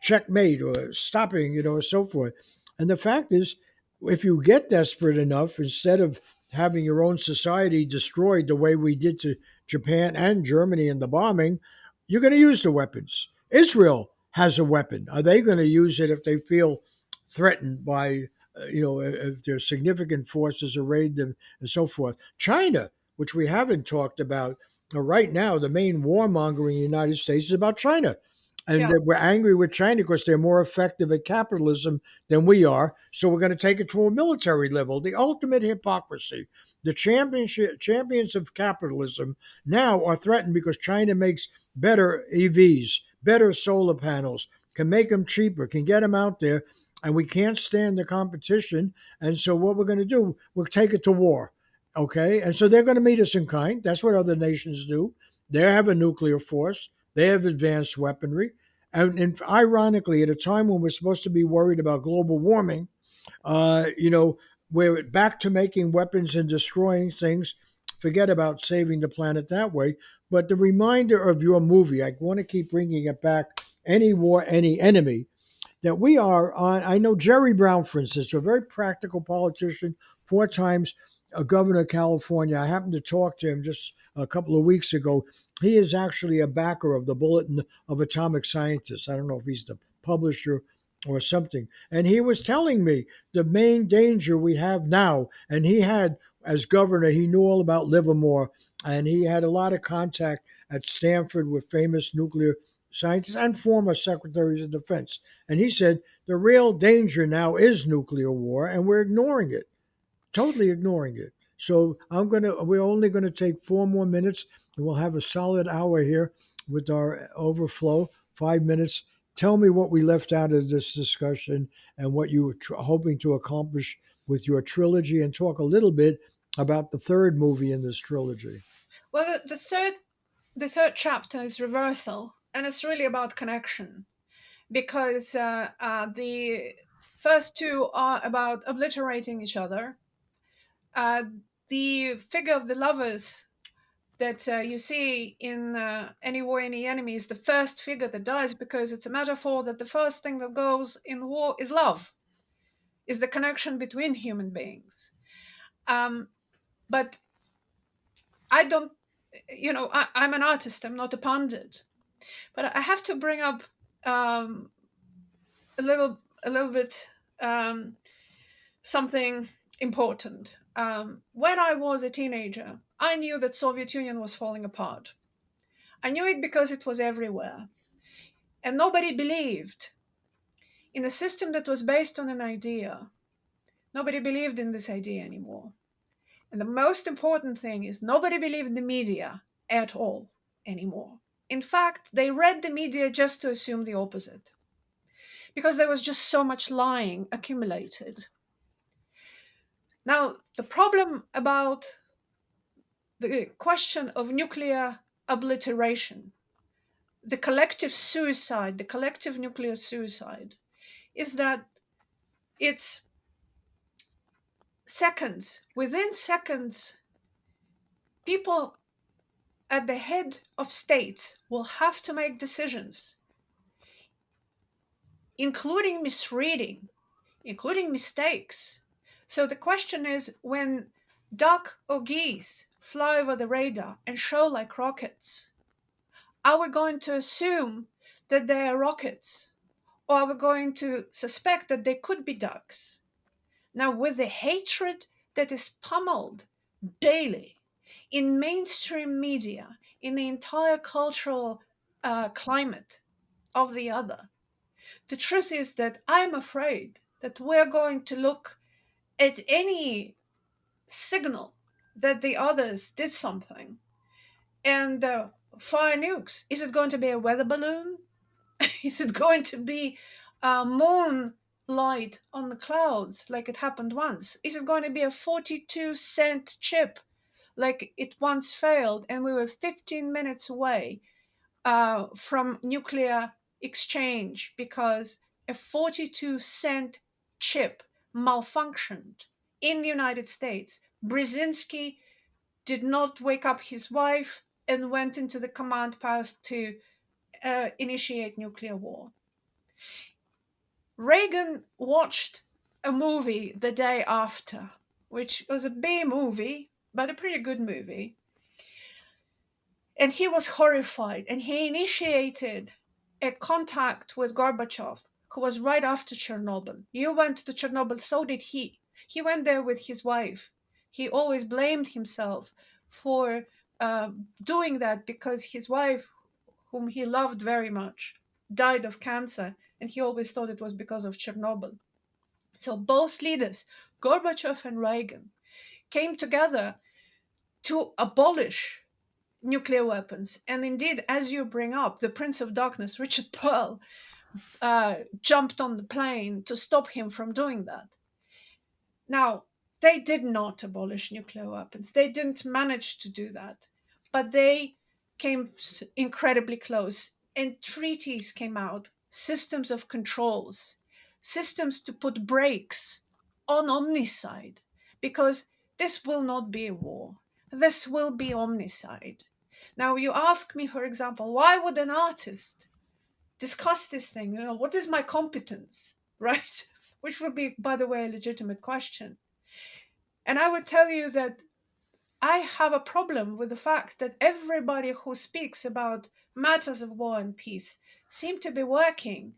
checkmate or stopping, you know, or so forth. And the fact is, if you get desperate enough, instead of having your own society destroyed the way we did to Japan and Germany in the bombing, you're going to use the weapons. Israel has a weapon. Are they going to use it if they feel threatened by, you know, if there's significant forces arrayed them and so forth? China, which we haven't talked about, right now, the main warmongering in the United States is about China, and Yeah, that we're angry with China because they're more effective at capitalism than we are. So we're going to take it to a military level. The ultimate hypocrisy. The champions of capitalism now are threatened because China makes better EVs, better solar panels, can make them cheaper, can get them out there, and we can't stand the competition. And so what we're going to do, we'll take it to war. Okay, and so they're going to meet us in kind. That's what other nations do. They have a nuclear force. They have advanced weaponry. And ironically, at a time when we're supposed to be worried about global warming, you know, we're back to making weapons and destroying things. Forget about saving the planet that way. But the reminder of your movie, I want to keep bringing it back any war, any enemy, that we are on. I know Jerry Brown, for instance, a very practical politician, four times a governor of California. I happened to talk to him just a couple of weeks ago. He is actually a backer of the Bulletin of Atomic Scientists. I don't know if he's the publisher or something. And he was telling me the main danger we have now, and he had, as governor, he knew all about Livermore, and he had a lot of contact at Stanford with famous nuclear scientists and former secretaries of defense. And he said the real danger now is nuclear war, and we're ignoring it, totally ignoring it. So we're only gonna take 4 more minutes, and we'll have a solid hour here with our overflow. 5 minutes. Tell me what we left out of this discussion and what you were hoping to accomplish with your trilogy, and talk a little bit about the third movie in this trilogy. Well, the third chapter is reversal, and it's really about connection, because the first two are about obliterating each other. Uh, the figure of the lovers that you see in Any War, Any Enemy is the first figure that dies, because it's a metaphor that the first thing that goes in war is love, is the connection between human beings. Um, but I don't, I'm an artist, I'm not a pundit, but I have to bring up um, a little bit something important. When I was a teenager, I knew that Soviet Union was falling apart. I knew it because it was everywhere. And nobody believed in a system that was based on an idea. Nobody believed in this idea anymore. And the most important thing is nobody believed the media at all anymore. In fact, they read the media just to assume the opposite, because there was just so much lying accumulated. Now, the problem about the question of nuclear obliteration, the collective suicide, the collective nuclear suicide, is that it's seconds. Within seconds, people at the head of states will have to make decisions, including misreading, including mistakes. So the question is, when duck or geese fly over the radar and show like rockets, are we going to assume that they are rockets? Or are we going to suspect that they could be ducks? Now, with the hatred that is pummeled daily in mainstream media, in the entire cultural climate of the other, the truth is that I'm afraid that we're going to look at any signal that the others did something and fire nukes. Is it going to be a weather balloon? Is it going to be a moonlight on the clouds like it happened once? Is it going to be a 42-cent chip like it once failed and we were 15 minutes away from nuclear exchange because a 42-cent chip malfunctioned in the United States? Brzezinski did not wake up his wife and went into the command post to initiate nuclear war. Reagan watched a movie the day after, which was a B movie, but a pretty good movie. And he was horrified, and he initiated a contact with Gorbachev, who was right after Chernobyl. You went to Chernobyl, so did he. He went there with his wife. He always blamed himself for doing that because his wife, whom he loved very much, died of cancer, and he always thought it was because of Chernobyl. So both leaders, Gorbachev and Reagan, came together to abolish nuclear weapons. And indeed, as you bring up, the Prince of Darkness, Richard Pearl, jumped on the plane to stop him from doing that. Now, they did not abolish nuclear weapons. They didn't manage to do that. But they came incredibly close. And treaties came out, systems of controls, systems to put brakes on omnicide, because this will not be a war. This will be omnicide. Now, you ask me, for example, why would an artist discuss this thing. What is my competence, right? Which would be, by the way, a legitimate question. And I would tell you that I have a problem with the fact that everybody who speaks about matters of war and peace seem to be working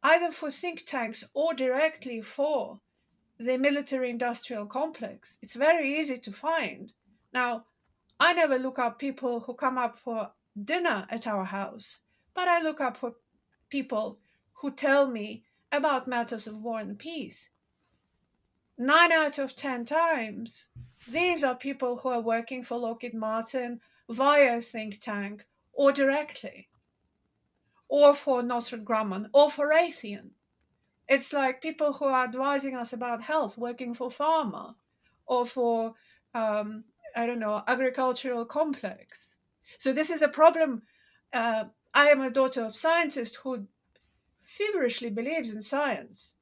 either for think tanks or directly for the military industrial complex. It's very easy to find. Now, I never look up people who come up for dinner at our house, but I look up for people who tell me about matters of war and peace. 9 out of 10 times, these are people who are working for Lockheed Martin via a think tank or directly, or for Northrop Grumman, or for Raytheon. It's like people who are advising us about health, working for pharma, or for, um, I don't know, agricultural complex. So this is a problem. I am a daughter of scientist who feverishly believes in science,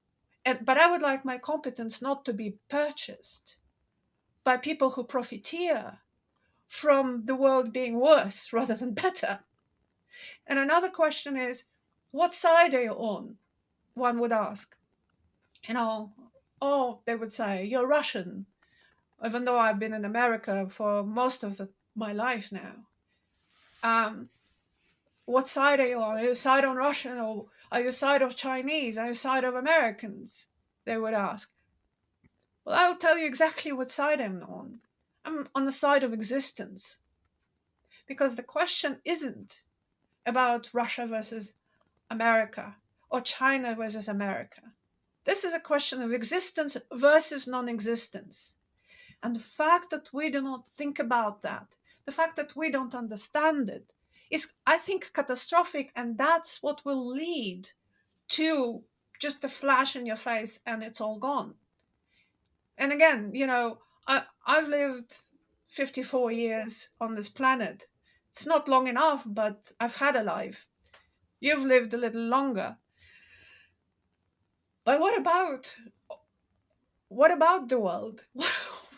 but I would like my competence not to be purchased by people who profiteer from the world being worse rather than better. And another question is, what side are you on? One would ask. You know, oh, they would say, you're Russian, even though I've been in America for most of my life now. Um, what side are you on? Are you side on Russian, or are you side of Chinese? Are you side of Americans? They would ask. Well, I'll tell you exactly what side I'm on. I'm on the side of existence. Because the question isn't about Russia versus America or China versus America. This is a question of existence versus non existence. And the fact that we do not think about that, the fact that we don't understand it, is, I think, catastrophic. And that's what will lead to just a flash in your face and it's all gone. And again, I've lived 54 years on this planet. It's not long enough, but I've had a life. You've lived a little longer. But what about the world?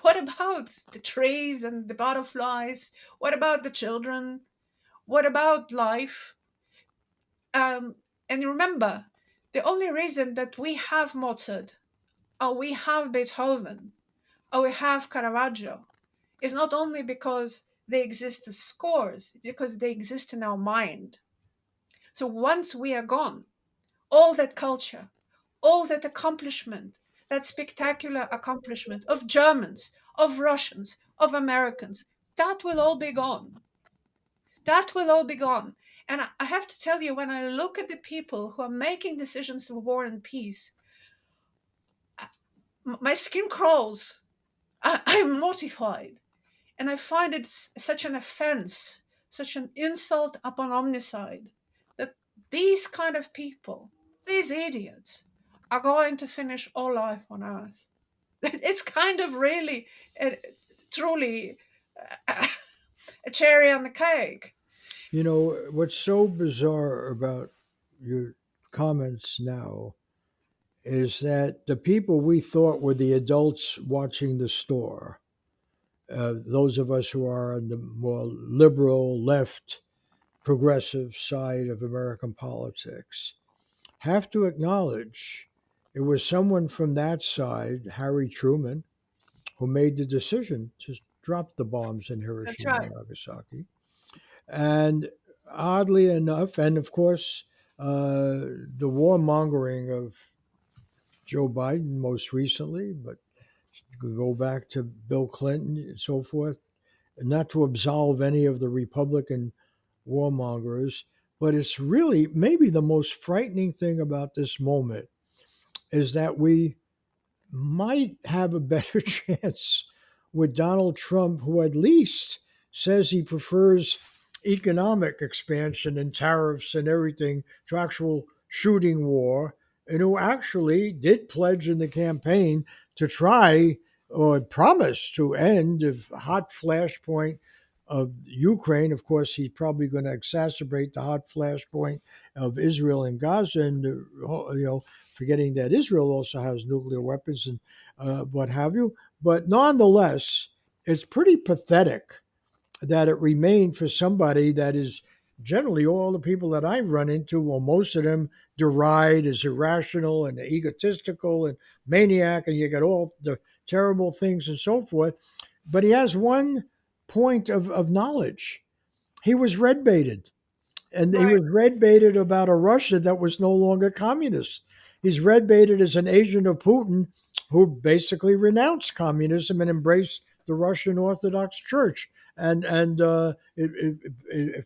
What about the trees and the butterflies? What about the children? What about life? And remember, the only reason that we have Mozart, or we have Beethoven, or we have Caravaggio is not only because they exist as scores, because they exist in our mind. So once we are gone, all that culture, all that accomplishment, that spectacular accomplishment of Germans, of Russians, of Americans, that will all be gone. That will all be gone. And I have to tell you, when I look at the people who are making decisions for war and peace, my skin crawls. I'm mortified. And I find it such an offense, such an insult upon omnicide, that these kind of people, these idiots, are going to finish all life on earth. It's kind of really, truly a cherry on the cake. You know, what's so bizarre about your comments now is that the people we thought were the adults watching the store, those of us who are on the more liberal, left, progressive side of American politics, have to acknowledge it was someone from that side, Harry Truman, who made the decision to drop the bombs in That's Hiroshima and right. Nagasaki. And oddly enough, and of course, the warmongering of Joe Biden most recently, but you could go back to Bill Clinton and so forth, not to absolve any of the Republican warmongers, but it's really maybe the most frightening thing about this moment is that we might have a better chance with Donald Trump, who at least says he prefers economic expansion and tariffs and everything to actual shooting war, and who actually did pledge in the campaign to try or promise to end the hot flashpoint of Ukraine. Of course, he's probably going to exacerbate the hot flashpoint of Israel and Gaza, and forgetting that Israel also has nuclear weapons and what have you. But nonetheless, it's pretty pathetic that it remained for somebody that is generally all the people that I run into, well, most of them deride as irrational and egotistical and maniac, and you get all the terrible things and so forth. But he has one point of knowledge. He was red baited, and he Right. was red baited about a Russia that was no longer communist. He's red baited as an agent of Putin who basically renounced communism and embraced the Russian Orthodox Church. If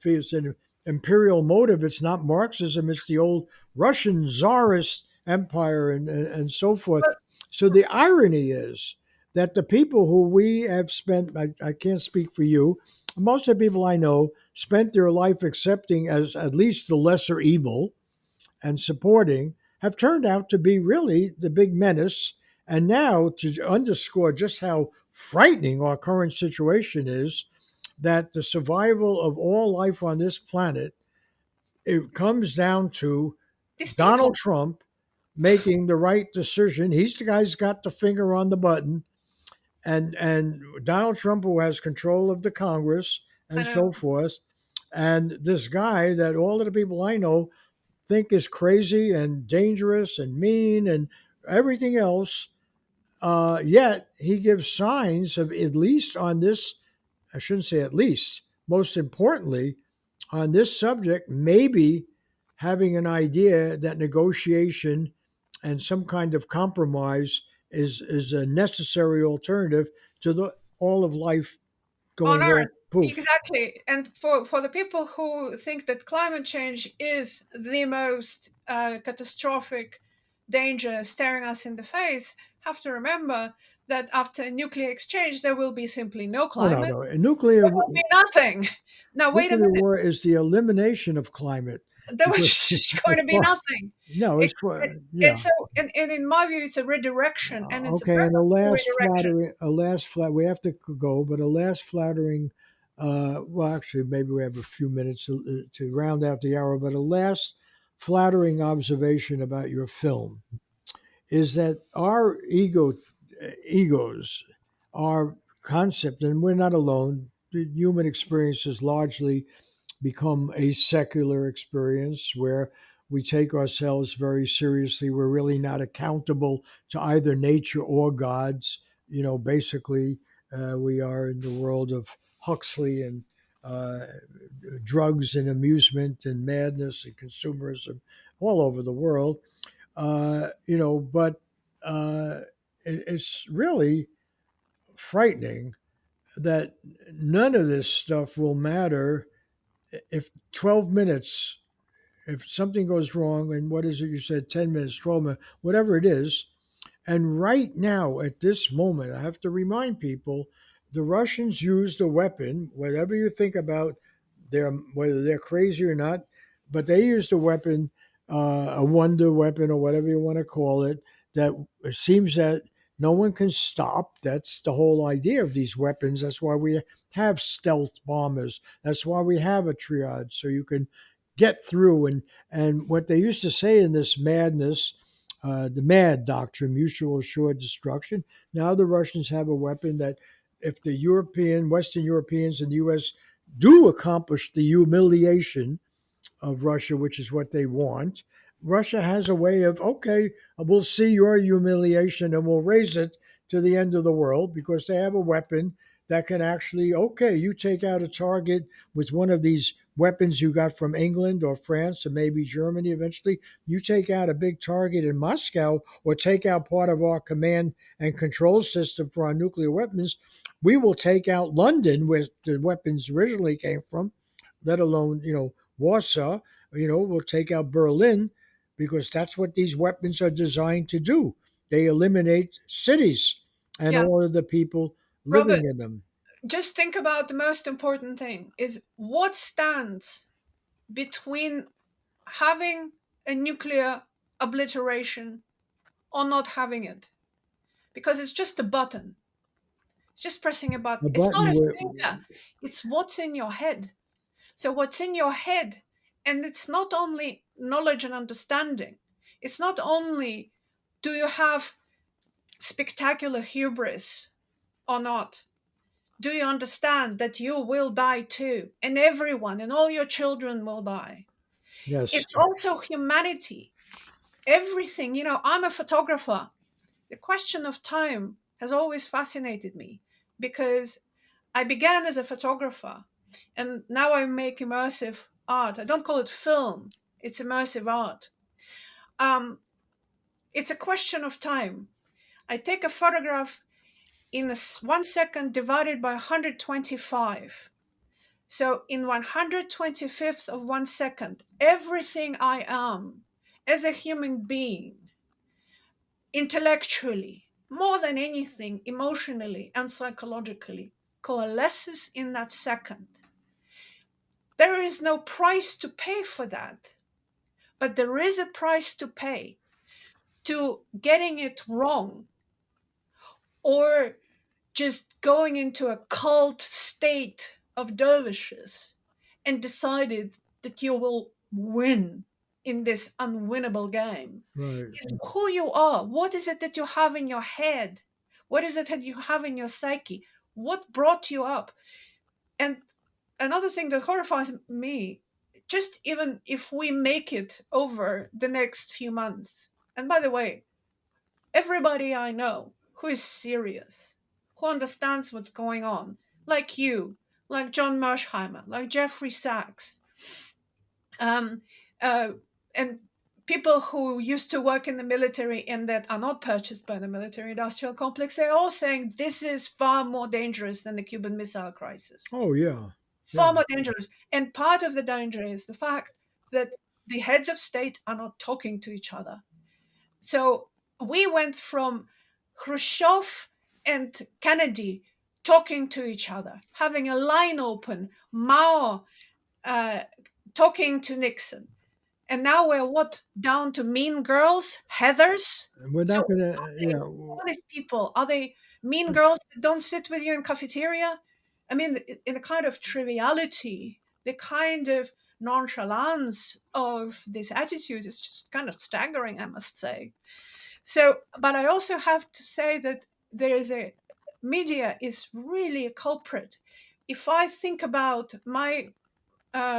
it's an imperial motive, it's not Marxism; it's the old Russian Tsarist empire and so forth. But So the irony is that the people who we have spent, I can't speak for you, most of the people I know spent their life accepting as at least the lesser evil and supporting have turned out to be really the big menace. And now, to underscore just how frightening our current situation is, that the survival of all life on this planet, it comes down to these Donald people, Trump making the right decision. He's the guy's got the finger on the button, and Donald Trump, who has control of the Congress I and so know, forth, and this guy that all of the people I know think is crazy and dangerous and mean and everything else. Yet he gives signs of, at least on this, I shouldn't say at least, most importantly, on this subject, maybe having an idea that negotiation and some kind of compromise is a necessary alternative to the all of life on going Earth. all poof. Exactly. And for the people who think that climate change is the most catastrophic danger staring us in the face, have to remember that after a nuclear exchange, there will be simply no Oh no, climate. no, nuclear There will be nothing. Now, wait a nuclear minute. war is the elimination of climate There was because just going as to be far nothing. no, It, it's for and yeah. so, and in my view, it's a redirection, and it's a Okay, and purposeful redirection. a last flat. We have to go, but a last flattering. Well, actually, maybe we have a few minutes to round out the hour. But a last flattering observation about your film is that our egos, our concept, and we're not alone. The human experience is largely become a secular experience where we take ourselves very seriously. We're really not accountable to either nature or gods. Basically, we are in the world of Huxley and uh, drugs and amusement and madness and consumerism all over the world. But it's really frightening that none of this stuff will matter if 12 minutes, if something goes wrong, and what is it you said, 10 minutes, 12 minutes, whatever it is. And right now, at this moment, I have to remind people the Russians used a weapon, whatever you think about whether they're crazy or not, but they used a weapon, a wonder weapon, or whatever you want to call it, that it seems that no one can stop. That's the whole idea of these weapons. That's why we have stealth bombers. That's why we have a triage, so you can get through. And what they used to say in this madness, the MAD doctrine, mutual assured destruction. Now the Russians have a weapon that, if the Western Europeans and the U.S. do accomplish the humiliation of Russia, which is what they want, Russia has a way of, okay, we'll see your humiliation and we'll raise it to the end of the world because they have a weapon that can actually, okay, you take out a target with one of these weapons you got from England or France or maybe Germany eventually. You take out a big target in Moscow or take out part of our command and control system for our nuclear weapons. We will take out London, where the weapons originally came from, let alone, Warsaw. We'll take out Berlin because that's what these weapons are designed to do. They eliminate cities and Yeah, all of the people Robert, living in them. just think about the most important thing is what stands between having a nuclear obliteration or not having it, because it's just a button. It's just pressing a A button. It's not button a where, finger. It's what's in your head. So what's in your head, and it's not only knowledge and understanding. It's not only do you have spectacular hubris or not. Do you understand that you will die too? And everyone and all your children will die. Yes. It's also humanity. Everything, I'm a photographer. The question of time has always fascinated me because I began as a photographer and now I make immersive art. I don't call it film, it's immersive art. Um, it's a question of time. I take a photograph in 1 second divided by 125. So in 125th of 1 second, everything I am as a human being, intellectually, more than anything, emotionally and psychologically, coalesces in that second. There is no price to pay for that, but there is a price to pay to getting it wrong or just going into a cult state of dervishes and decided that you will win in this unwinnable game. Right. Is who you are. What is it that you have in your head? What is it that you have in your psyche? What brought you up? And another thing that horrifies me, just even if we make it over the next few months, and by the way, everybody I know who is serious, who understands what's going on, like you, like John Mersheimer, like Jeffrey Sachs, um, uh, and people who used to work in the military and that are not purchased by the military industrial complex, they're all saying this is far more dangerous than the Cuban Missile Crisis. Oh, yeah. Yeah. Far more dangerous. And part of the danger is the fact that the heads of state are not talking to each other. So we went from Khrushchev and Kennedy talking to each other, having a line open, Mao uh, talking to Nixon. And now we're what? Down to mean girls, Heathers? We're So not going are to, all these people, are they mean girls that don't sit with you in cafeteria? I mean, in a kind of triviality, the kind of nonchalance of this attitude is just kind of staggering, I must say. So, but I also have to say that there is a media is really a culprit. If I think about my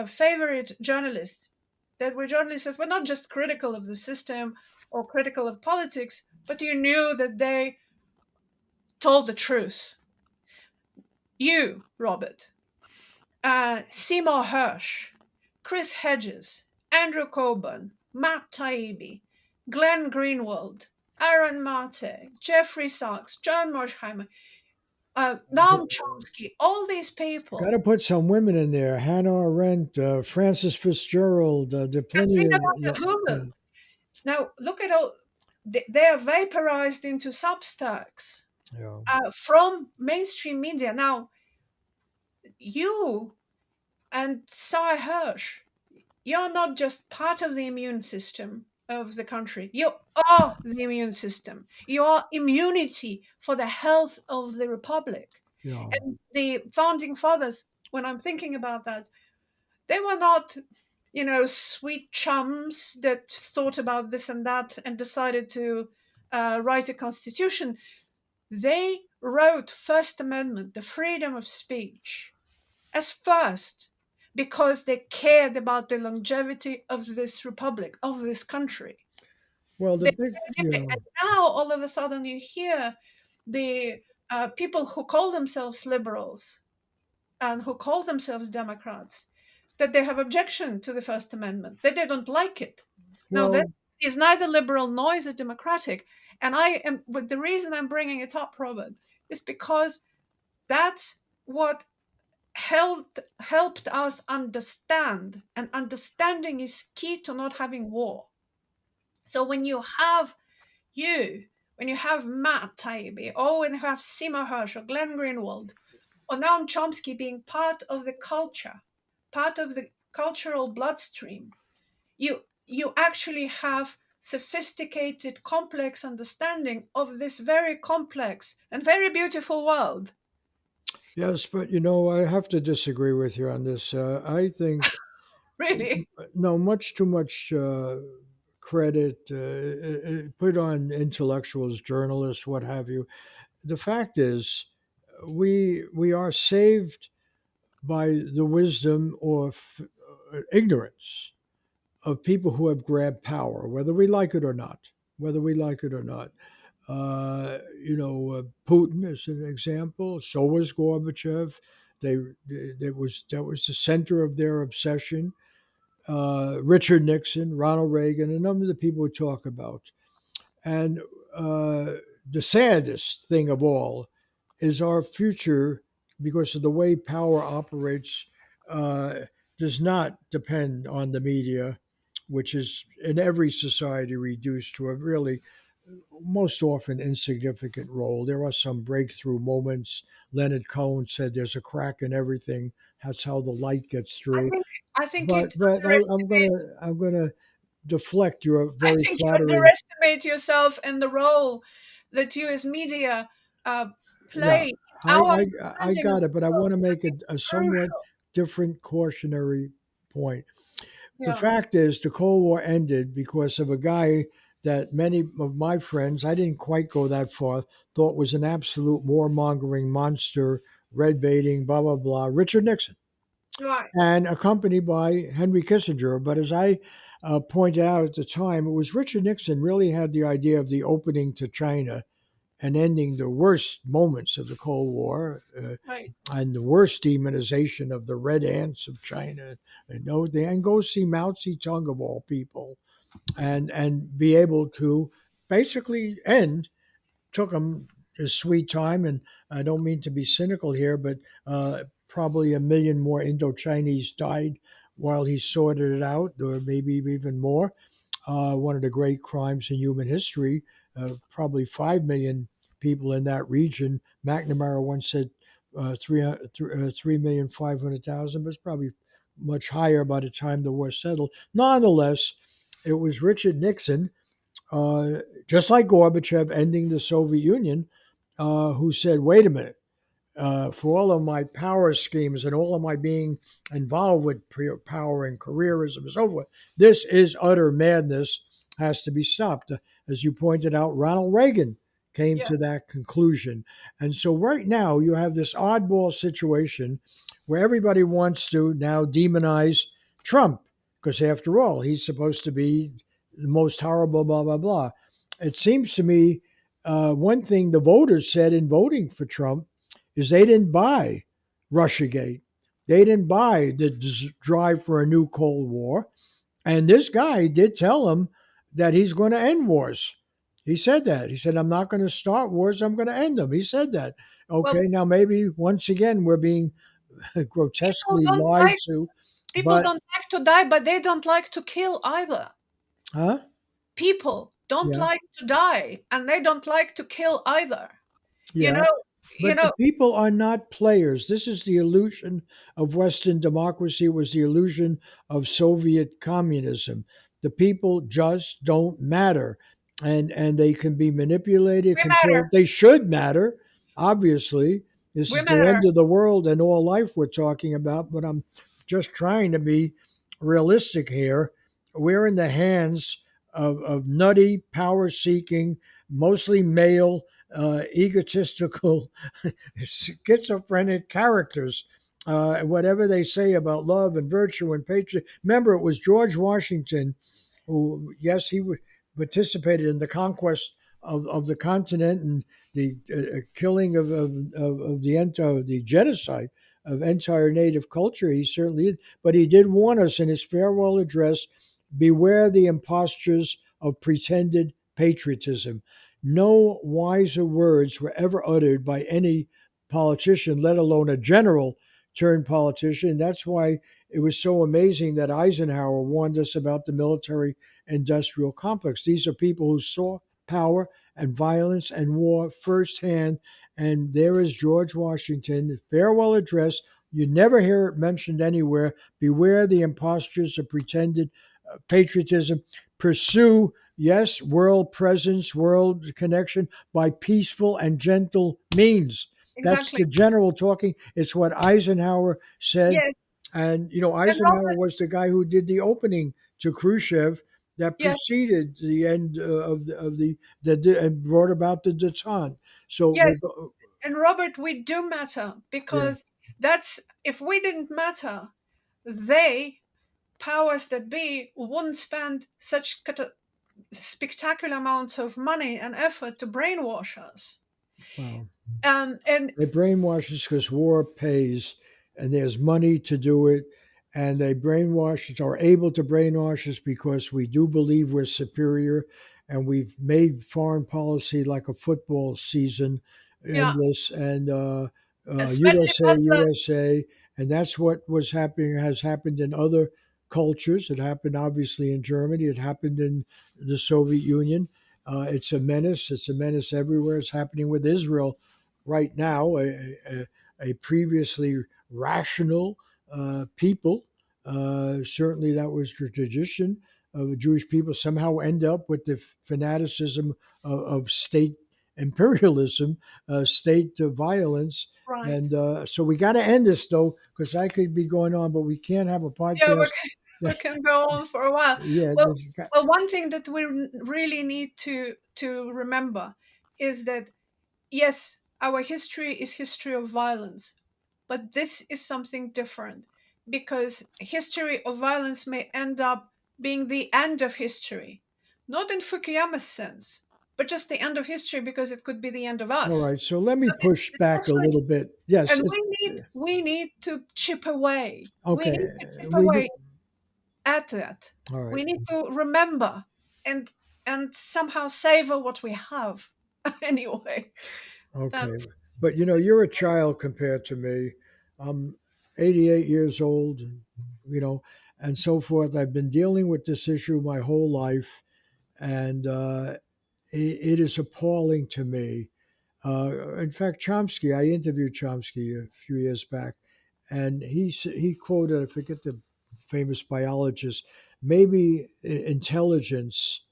favorite journalists, that were journalists that were not just critical of the system or critical of politics, but you knew that they told the truth. You, Robert, Seymour Hersh, Chris Hedges, Andrew Coburn, Matt Taibbi, Glenn Greenwald, Aaron Mate, Jeffrey Sachs, John Morsheimer, Noam Chomsky, all these got people, to put some women in there. Hannah Arendt, Francis Fitzgerald. There are plenty Katrina of. van Yeah. der Heuvel. Yeah. Now, look at all, they are vaporized into Substacks Yeah. from mainstream media. Now, you and Cy Hirsch, you're not just part of the immune system of the country. You are the immune system. You are immunity for the health of the republic. Yeah. And the founding fathers, when I'm thinking about that, they were not, sweet chums that thought about this and that and decided to write a constitution. They wrote First Amendment, the freedom of speech, as first because they cared about the longevity of this republic, of this country. Well, the They big. cared deeply. Yeah. And now all of a sudden you hear the people who call themselves liberals and who call themselves Democrats that they have objection to the First Amendment, that they don't like it. Now that Well, is neither liberal nor is it democratic. And but the reason I'm bringing it up, Robert, is because that's what helped us understand, and understanding is key to not having war. So you, when you have Matt Taibbi, or when you have Seymour Hersh or Glenn Greenwald, or Noam Chomsky being part of the culture, part of the cultural bloodstream, you actually have sophisticated, complex understanding of this very complex and very beautiful world. yes, but I have to disagree with you on this. I think Really. no, much too much credit put on intellectuals, journalists, what have you. The fact is, we are saved by the wisdom or ignorance of people who have grabbed power, whether we like it or not. Whether we like it or not. Putin is an example. So was Gorbachev. They, that was the center of their obsession. Richard Nixon, Ronald Reagan, a number of the people we talk about. And the saddest thing of all is our future, because of the way power operates, uh, does not depend on the media, which is in every society reduced to a really most often insignificant role. There are some breakthrough moments. Leonard Cohen said there's a crack in everything. That's how the light gets I through. think I think you But underestimate. I'm gonna deflect your I very think you flattering. underestimate yourself in the role that you as media uh, Yeah, play. Our I understanding of got it, but I the world, want to I make think, a is somewhat crucial. different cautionary point. The Yeah, fact is, the Cold War ended because of a guy that many of my friends, I didn't quite go that far, thought was an absolute warmongering monster, red baiting, blah, blah, blah, Richard Nixon, right. and accompanied by Henry Kissinger. But as I pointed out at the time, it was Richard Nixon really had the idea of the opening to China and ending the worst moments of the Cold War. Right. And the worst demonization of the red ants of China, and go see Mao Zedong of all people, and be able to basically end. Took him his sweet time, and I don't mean to be cynical here, but probably a million more Indo-Chinese died while he sorted it out, or maybe even more. One of the great crimes in human history. Probably 5 million people in that region. McNamara once said 3,500,000, but it's probably much higher by the time the war settled. Nonetheless, it was Richard Nixon, just like Gorbachev ending the Soviet Union, who said, wait a minute, for all of my power schemes and all of my being involved with power and careerism and so forth, this is utter madness, has to be stopped. As you pointed out, Ronald Reagan came Yeah, to that conclusion. And so right now you have this oddball situation where everybody wants to now demonize Trump, because after all, he's supposed to be the most horrible, blah, blah, blah. It seems to me one thing the voters said in voting for Trump is they didn't buy Russiagate. They didn't buy the drive for a new Cold War. And this guy did tell them that he's going to end wars. He said that. He said, I'm not going to start wars, I'm going to end them. He said that. Okay, well, now maybe once again we're being people grotesquely don't lied like to, people but, don't like to die, but they don't like to kill either. huh? People don't Yeah, like to die, and they don't like to kill either. You yeah. know, you But the know. people are not players. This is the illusion of Western democracy. It was the illusion of Soviet communism. The people just don't matter, and they can be manipulated, We matter. controlled. They should matter. Obviously, this We is the matter. end of the world and all life we're talking about. But I'm just trying to be realistic here. We're in the hands of nutty, power-seeking, mostly male, egotistical, schizophrenic characters. Whatever they say about love and virtue and patriot. Remember, it was George Washington who, yes, participated in the conquest of the continent and the killing of the genocide of entire native culture. He certainly did. But he did warn us in his farewell address, beware the impostures of pretended patriotism. No wiser words were ever uttered by any politician, let alone a general turned politician. That's why it was so amazing that Eisenhower warned us about the military industrial complex. These are people who saw power and violence and war firsthand. And there is George Washington, farewell address. You never hear it mentioned anywhere. Beware the impostures of pretended patriotism. Pursue, yes, world presence, world connection by peaceful and gentle means. That's Exactly. the general talking. It's what Eisenhower said. Yes. And, And Eisenhower Robert, was the guy who did the opening to Khrushchev that yes, preceded the end of the and brought about the detente. So yes. And Robert, we do matter, Yeah. because that's, if we didn't matter, they, powers that be, wouldn't spend such spectacular amounts of money and effort to brainwash us. Well, And they brainwash us because war pays and there's money to do it. And they brainwash us, are able to brainwash us because we do believe we're superior. And we've made foreign policy like a football season, yeah, endless, and especially USA, popular, USA. And that's what was happening, has happened in other cultures. It happened obviously in Germany, it happened in the Soviet Union. It's a menace. It's a menace everywhere. It's happening with Israel right now, a previously rational people. Certainly, that was the tradition of the Jewish people. Somehow end up with the fanaticism of state imperialism, state violence. right? And so we got to end this though, because I could be going on, but we can't have a Yeah, podcast. we can go on for a while. Yeah, Well, this, one thing that we really need to remember is that, yes, our history is history of violence, but this is something different, because history of violence may end up being the end of history, not in Fukuyama's sense, but just the end of history, because it could be the end of all us. right. So let me So push it's back a actually, little bit. Yes. and we need to chip away. We Okay. need to chip We away do. at that. All right. We need to remember and somehow savor what we have. Anyway, Okay. that's But you're a child compared to me. I'm 88 years old, you know, and so forth. I've been dealing with this issue my whole life, and it is appalling to me. In fact, Chomsky, I interviewed Chomsky a few years back, and he quoted, I forget the famous biologist, maybe intelligence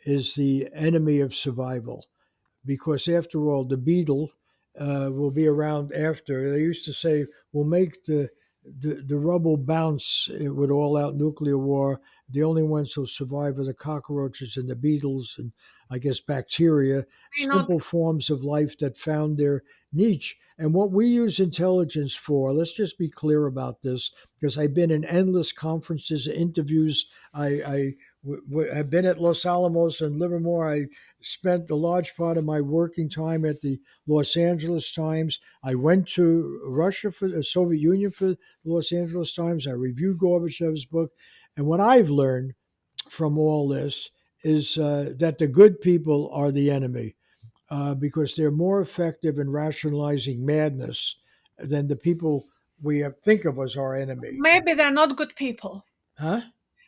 is the enemy of survival, because after all, the beetle will be around after. They used to say, "We'll make the rubble bounce with all-out nuclear war. The only ones who'll survive are the cockroaches and the beetles, and I guess bacteria, may not simple forms of life that found their niche." And what we use intelligence for, let's just be clear about this, because I've been in endless conferences, interviews. Have been at Los Alamos and Livermore. I spent a large part of my working time at the Los Angeles Times. I went to Russia for the Soviet Union for the Los Angeles Times. I reviewed Gorbachev's book. And what I've learned from all this is that the good people are the enemy, because they're more effective in rationalizing madness than the people we think of as our enemy. maybe they're not good people. Huh?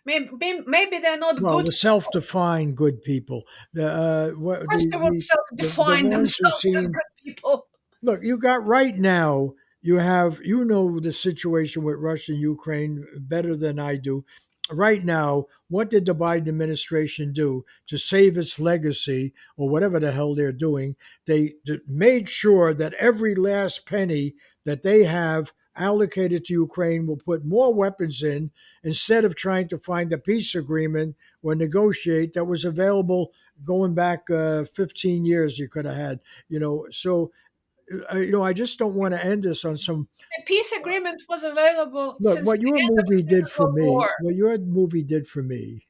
Maybe they're not Well, good the people. self-defined good people, Of what course, they would the self-define ones who themselves as seem. good people. Look, you got right now. You know the situation with Russia and Ukraine better than I do. Right now, what did the Biden administration do to save its legacy or whatever the hell they're doing? They made sure that every last penny that they have allocated to Ukraine will put more weapons in, instead of trying to find a peace agreement or negotiate that was available going back 15 years. You could have had, so I just don't want to end this on some. The peace agreement was available Look, since what the your end of the movie did Second for World me, War. what your movie did for me,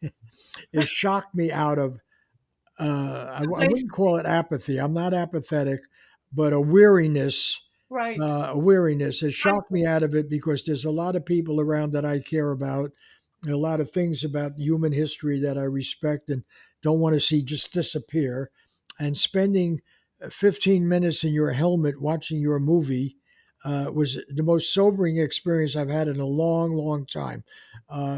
is shocked me out of. I wouldn't call Complacency, it apathy. I'm not apathetic, but a weariness. right? A weariness has shocked Mental. me out of it, because there's a lot of people around that I care about, and a lot of things about human history that I respect and don't want to see just disappear. And spending 15 minutes in your helmet watching your movie was the most sobering experience I've had in a long, long time,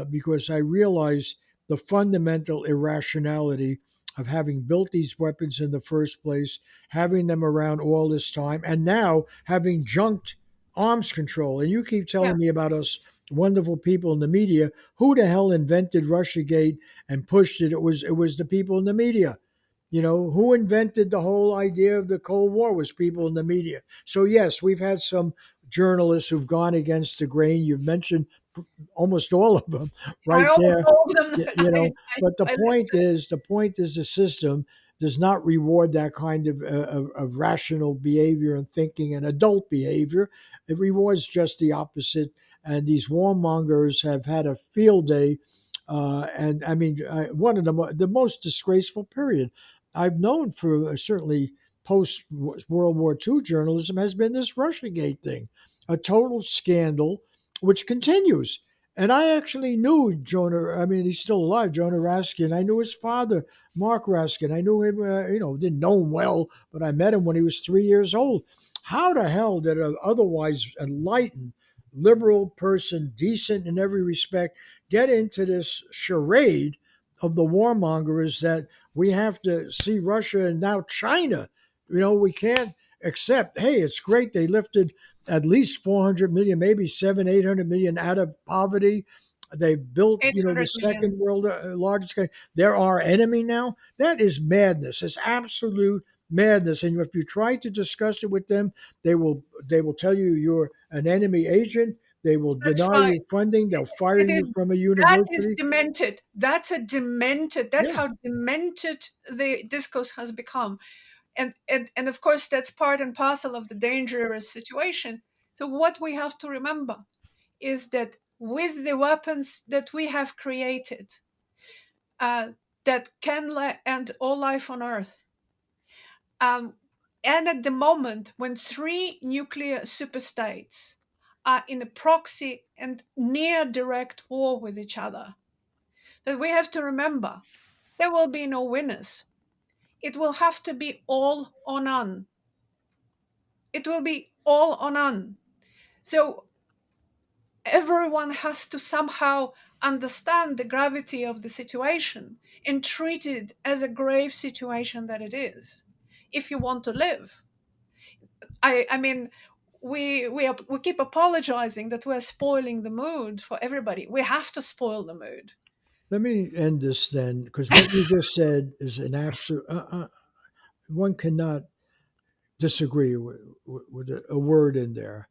because I realized the fundamental irrationality of having built these weapons in the first place, having them around all this time, and now having junked arms control. And you keep Yeah, telling me about us wonderful people in the media. Who the hell invented Russiagate and pushed it? It was the people in the media. Who invented the whole idea of the Cold War was people in the media. So yes, we've had some journalists who've gone against the grain. You've mentioned almost all of them I right almost there. told them. But the I listened point to. is, the system. does not reward that kind of rational behavior and thinking and adult behavior. It rewards just the opposite. And these warmongers have had a field day. And I mean, one of the most disgraceful period I've known for certainly post World War II journalism has been this Russiagate thing, a total scandal, which continues. And I actually knew Jonah. I mean, he's still alive, Jonah Raskin. I knew his father, Mark Raskin. I knew him. Didn't know him well, but I met him when he was 3 years old. How the hell did an otherwise enlightened, liberal person, decent in every respect, get into this charade of the warmongers that we have to see Russia and now China? We can't accept. Hey, it's great they lifted at least 400 million, maybe 800 million out of poverty. They built, the 800 million. second world largest country. They're our enemy now. That is madness. It's absolute madness. And if you try to discuss it with them, they will tell you you're an enemy agent. They will That's deny right. you funding. They'll fire It is you from a that is university. demented. That's Yeah. how demented the discourse has become. And of course that's part and parcel of the dangerous situation. So what we have to remember is that with the weapons that we have created, uh, that can end all life on Earth, um, and at the moment when three nuclear superstates are in a proxy and near direct war with each other, that we have to remember there will be no winners. It will have to be all or none. It will be all or none. So everyone has to somehow understand the gravity of the situation and treat it as a grave situation that it is if you want to live. I mean, we keep apologizing that we're spoiling the mood for everybody. We have to spoil the mood. Let me end this then, because what you just said is an absolute. One cannot disagree with a word in there.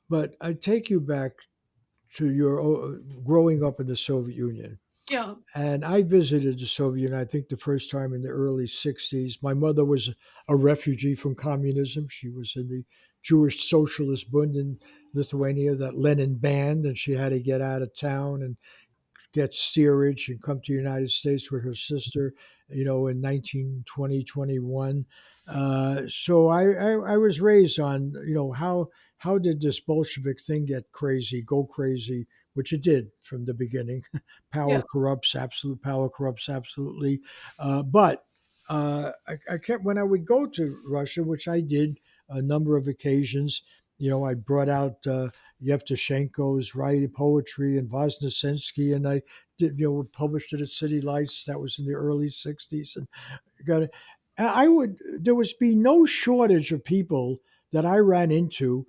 But I take you back to your growing up in the Soviet Union. Yeah, And I visited the Soviet Union, I think the first time in the early 60s. My mother was a refugee from communism. She was in the Jewish Socialist Bund in Lithuania that Lenin banned, and she had to get out of town and get steerage and come to the United States with her sister, in 1920, 21. So I was raised on, how did this Bolshevik thing get crazy, go crazy, which it did from the beginning. yeah, Power corrupts, absolute power corrupts absolutely. But I kept, when I would go to Russia, which I did a number of occasions, I brought out Yevtushenko's writing poetry and Voznesensky, and I did, published it at City Lights. That was in the early '60s, and got it. I would there was be no shortage of people that I ran into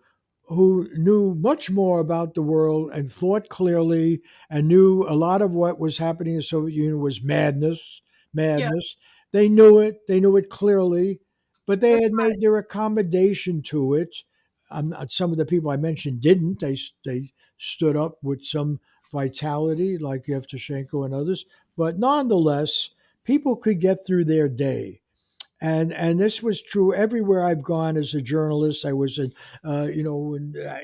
who knew much more about the world and thought clearly and knew a lot of what was happening in the Soviet Union was madness. yeah. Madness. They knew it. They knew it clearly, but they That's had made their accommodation to it. Some of the people I mentioned didn't. They stood up with some vitality, like Yevtushenko and others. But nonetheless, people could get through their day. And this was true everywhere I've gone as a journalist. I was in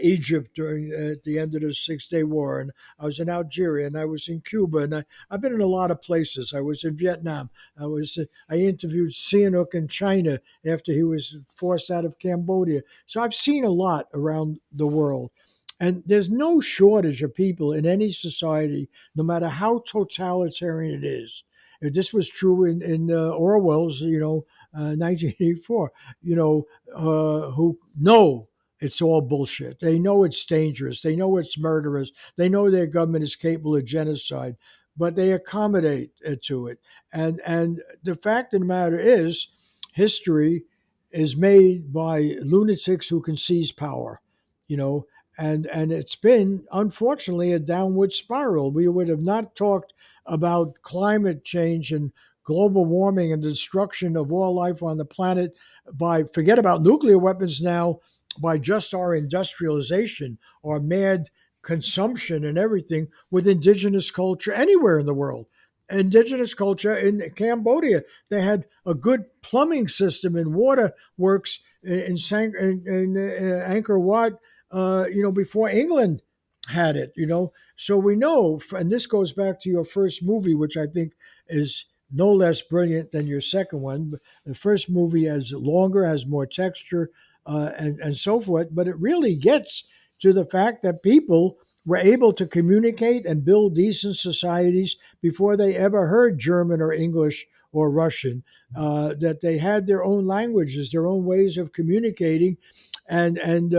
Egypt during at the end of the Six-Day War, and I was in Algeria, and I was in Cuba, and I've been in a lot of places. I was in Vietnam. I interviewed Sihanouk in China after he was forced out of Cambodia. So I've seen a lot around the world. And there's no shortage of people in any society, no matter how totalitarian it is. If this was true in Orwell's, 1984, who know it's all bullshit. They know it's dangerous. They know it's murderous. They know their government is capable of genocide, but they accommodate to it. And the fact of the matter is, history is made by lunatics who can seize power, you know, and it's been unfortunately a downward spiral. We would have not talked about climate change and global warming and destruction of all life on the planet by forget about nuclear weapons now, by just our industrialization, our mad consumption and everything with indigenous culture anywhere in the world. indigenous culture in Cambodia. They had a good plumbing system and water works in Angkor Wat, before England had it. So we know, and this goes back to your first movie, which I think is no less brilliant than your second one. The first movie has longer, has more texture, and so forth, but it really gets to the fact that people were able to communicate and build decent societies before they ever heard German or English or Russian. That they had their own languages, their own ways of communicating, and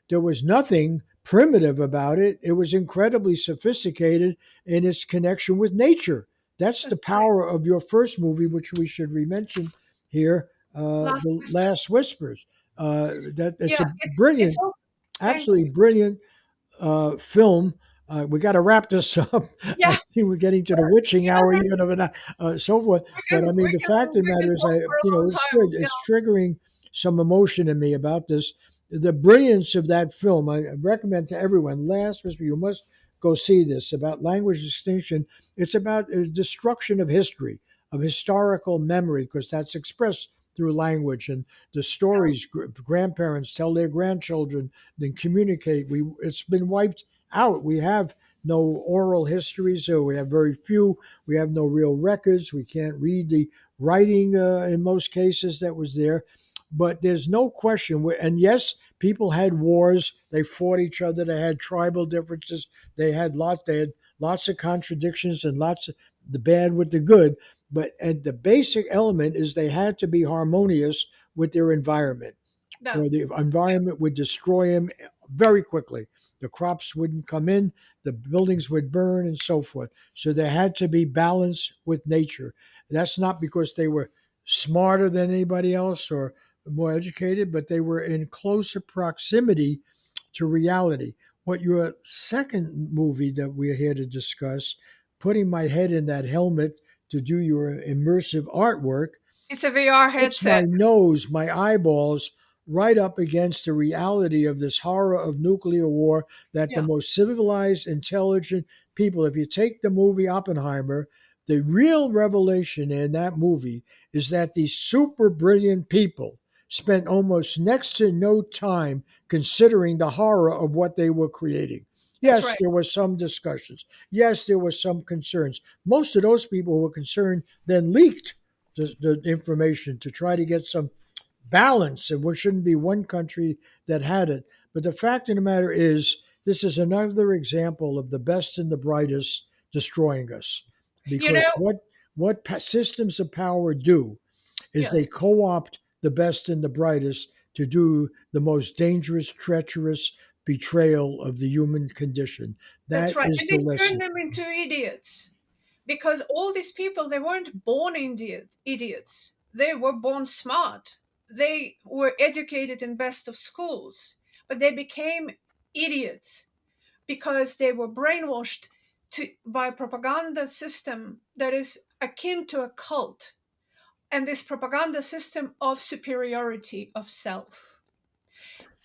there was nothing primitive about it. It was incredibly sophisticated in its connection with nature. That's the That's right. power of your first movie, which we should re-mention here, Last The Whispers. Last Whispers. That it's Yeah, a it's brilliant, also thank absolutely you. brilliant film. We got to wrap this up. I Yeah, see we're getting to the witching you hour, know, even of an so forth. But I mean, the fact of the we can matter is, talk for a long it's time. good. It's triggering some emotion in me about this. The brilliance of that film, I recommend to everyone. Last Whisper, you must go see this about language extinction. It's about destruction of history, of historical memory, because that's expressed through language and the stories grandparents tell their grandchildren, then communicate. It's been wiped out. We have no oral histories, so we have very few. We have no real records. We can't read the writing in most cases that was there. But there's no question. And yes, people had wars. They fought each other. They had tribal differences. They had lots of contradictions and lots of the bad with the good. But and the basic element is they had to be harmonious with their environment, No, or the environment would destroy them very quickly. The crops wouldn't come in, the buildings would burn, and so forth. So there had to be balance with nature. That's not because they were smarter than anybody else or more educated, but they were in closer proximity to reality. What your second movie that we're here to discuss, putting my head in that helmet to do your immersive artwork, it's a VR puts my headset. nose, my eyeballs, right up against the reality of this horror of nuclear war that the Yeah, most civilized, intelligent people, if you take the movie Oppenheimer, the real revelation in that movie is that these super brilliant people spent almost next to no time considering the horror of what they were creating. that's Yes, right. there were some discussions. Yes, there were some concerns. Most of those people who were concerned then leaked the information to try to get some balance. And there shouldn't be one country that had it. But the fact of the matter is, this is another example of the best and the brightest destroying us. You know, Because what systems of power do is yeah, they co opt the best and the brightest to do the most dangerous, treacherous betrayal of the human condition. that's That right. is And the they turn lesson. them into idiots because all these people, they weren't born idiots. They were born smart. They were educated in best of schools, but they became idiots because they were brainwashed by a propaganda system that is akin to a cult, and this propaganda system of superiority of self.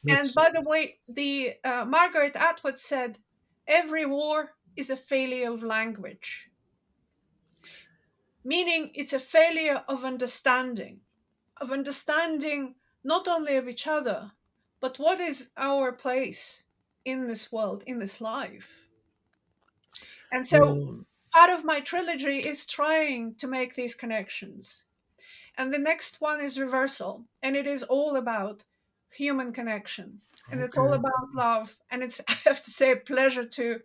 And That's by the way, the Margaret Atwood said, "Every war is a failure of language," meaning it's a failure of understanding not only of each other, but what is our place in this world, in this life. And so well, part of my trilogy is trying to make these connections. And the next one is Reversal, and it is all about human connection. And it's all okay. about love. And it's, I have to say, a pleasure to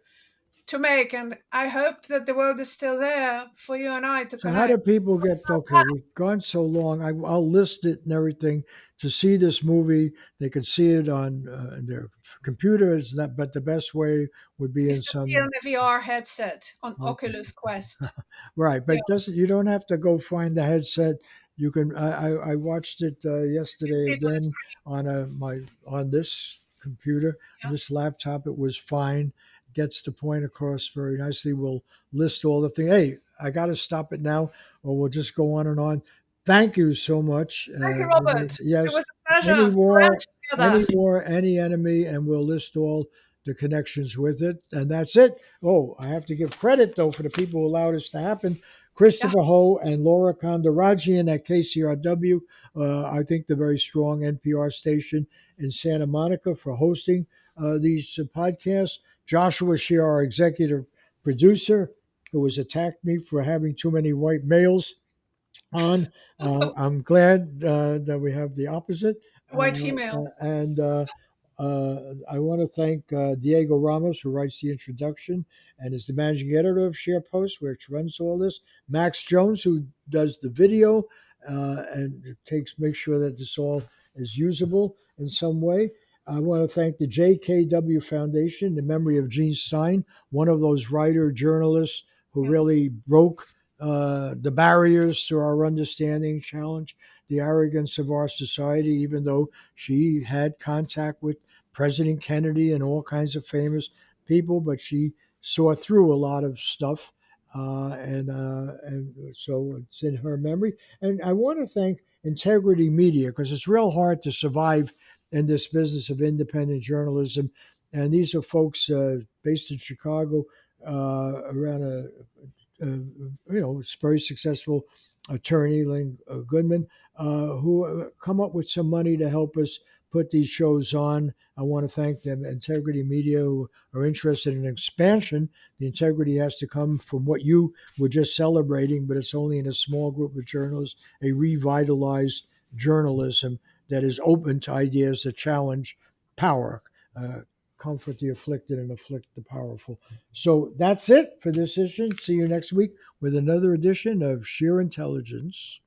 make. And I hope that the world is still there for you and I to So how connect. do people get? Okay, we've gone so long. I'll list it and everything to see this movie. They can see it on their computers, but the best way would be Is in to see it some. on a VR headset on Okay, Oculus Quest. right, Yeah, but doesn't you don't have to go find the headset. You can. I watched it you can yesterday see it on the again screen. on this computer, on Yeah. this laptop. It was fine. Gets the point across very nicely. We'll list all the things. Hey, I got to stop it now, or we'll just go on and on. Thank you so much. Thank you, Robert. It Yes, was a pleasure any to war, lunch together. any enemy, and we'll list all the connections with it. And that's it. Oh, I have to give credit though for the people who allowed this to happen. Yeah. Christopher Ho and Laura Kondarajian at KCRW. I think the very strong NPR station in Santa Monica for hosting these podcasts. Joshua Shear, our executive producer, who has attacked me for having too many white males on. I'm glad that we have the opposite. White female. I want to thank Diego Ramos, who writes the introduction and is the managing editor of SharePost, which runs all this. Max Jones, who does the video and makes sure that this all is usable in some way. I want to thank the JKW Foundation in memory of Gene Stein, one of those writer journalists who Mm. really broke the barriers to our understanding, challenged the arrogance of our society, even though she had contact with President Kennedy and all kinds of famous people, but she saw through a lot of stuff. And so it's in her memory. And I want to thank Integrity Media because it's real hard to survive in this business of independent journalism. And these are folks based in Chicago around very successful attorney, Lynn Goodman, who come up with some money to help us put these shows on. I want to thank them, Integrity Media, who are interested in expansion. The integrity has to come from what you were just celebrating, but it's only in a small group of journalists, a revitalized journalism that is open to ideas that challenge power, uh, comfort the afflicted and afflict the powerful. So that's it for this edition. See you next week with another edition of Sheer Intelligence.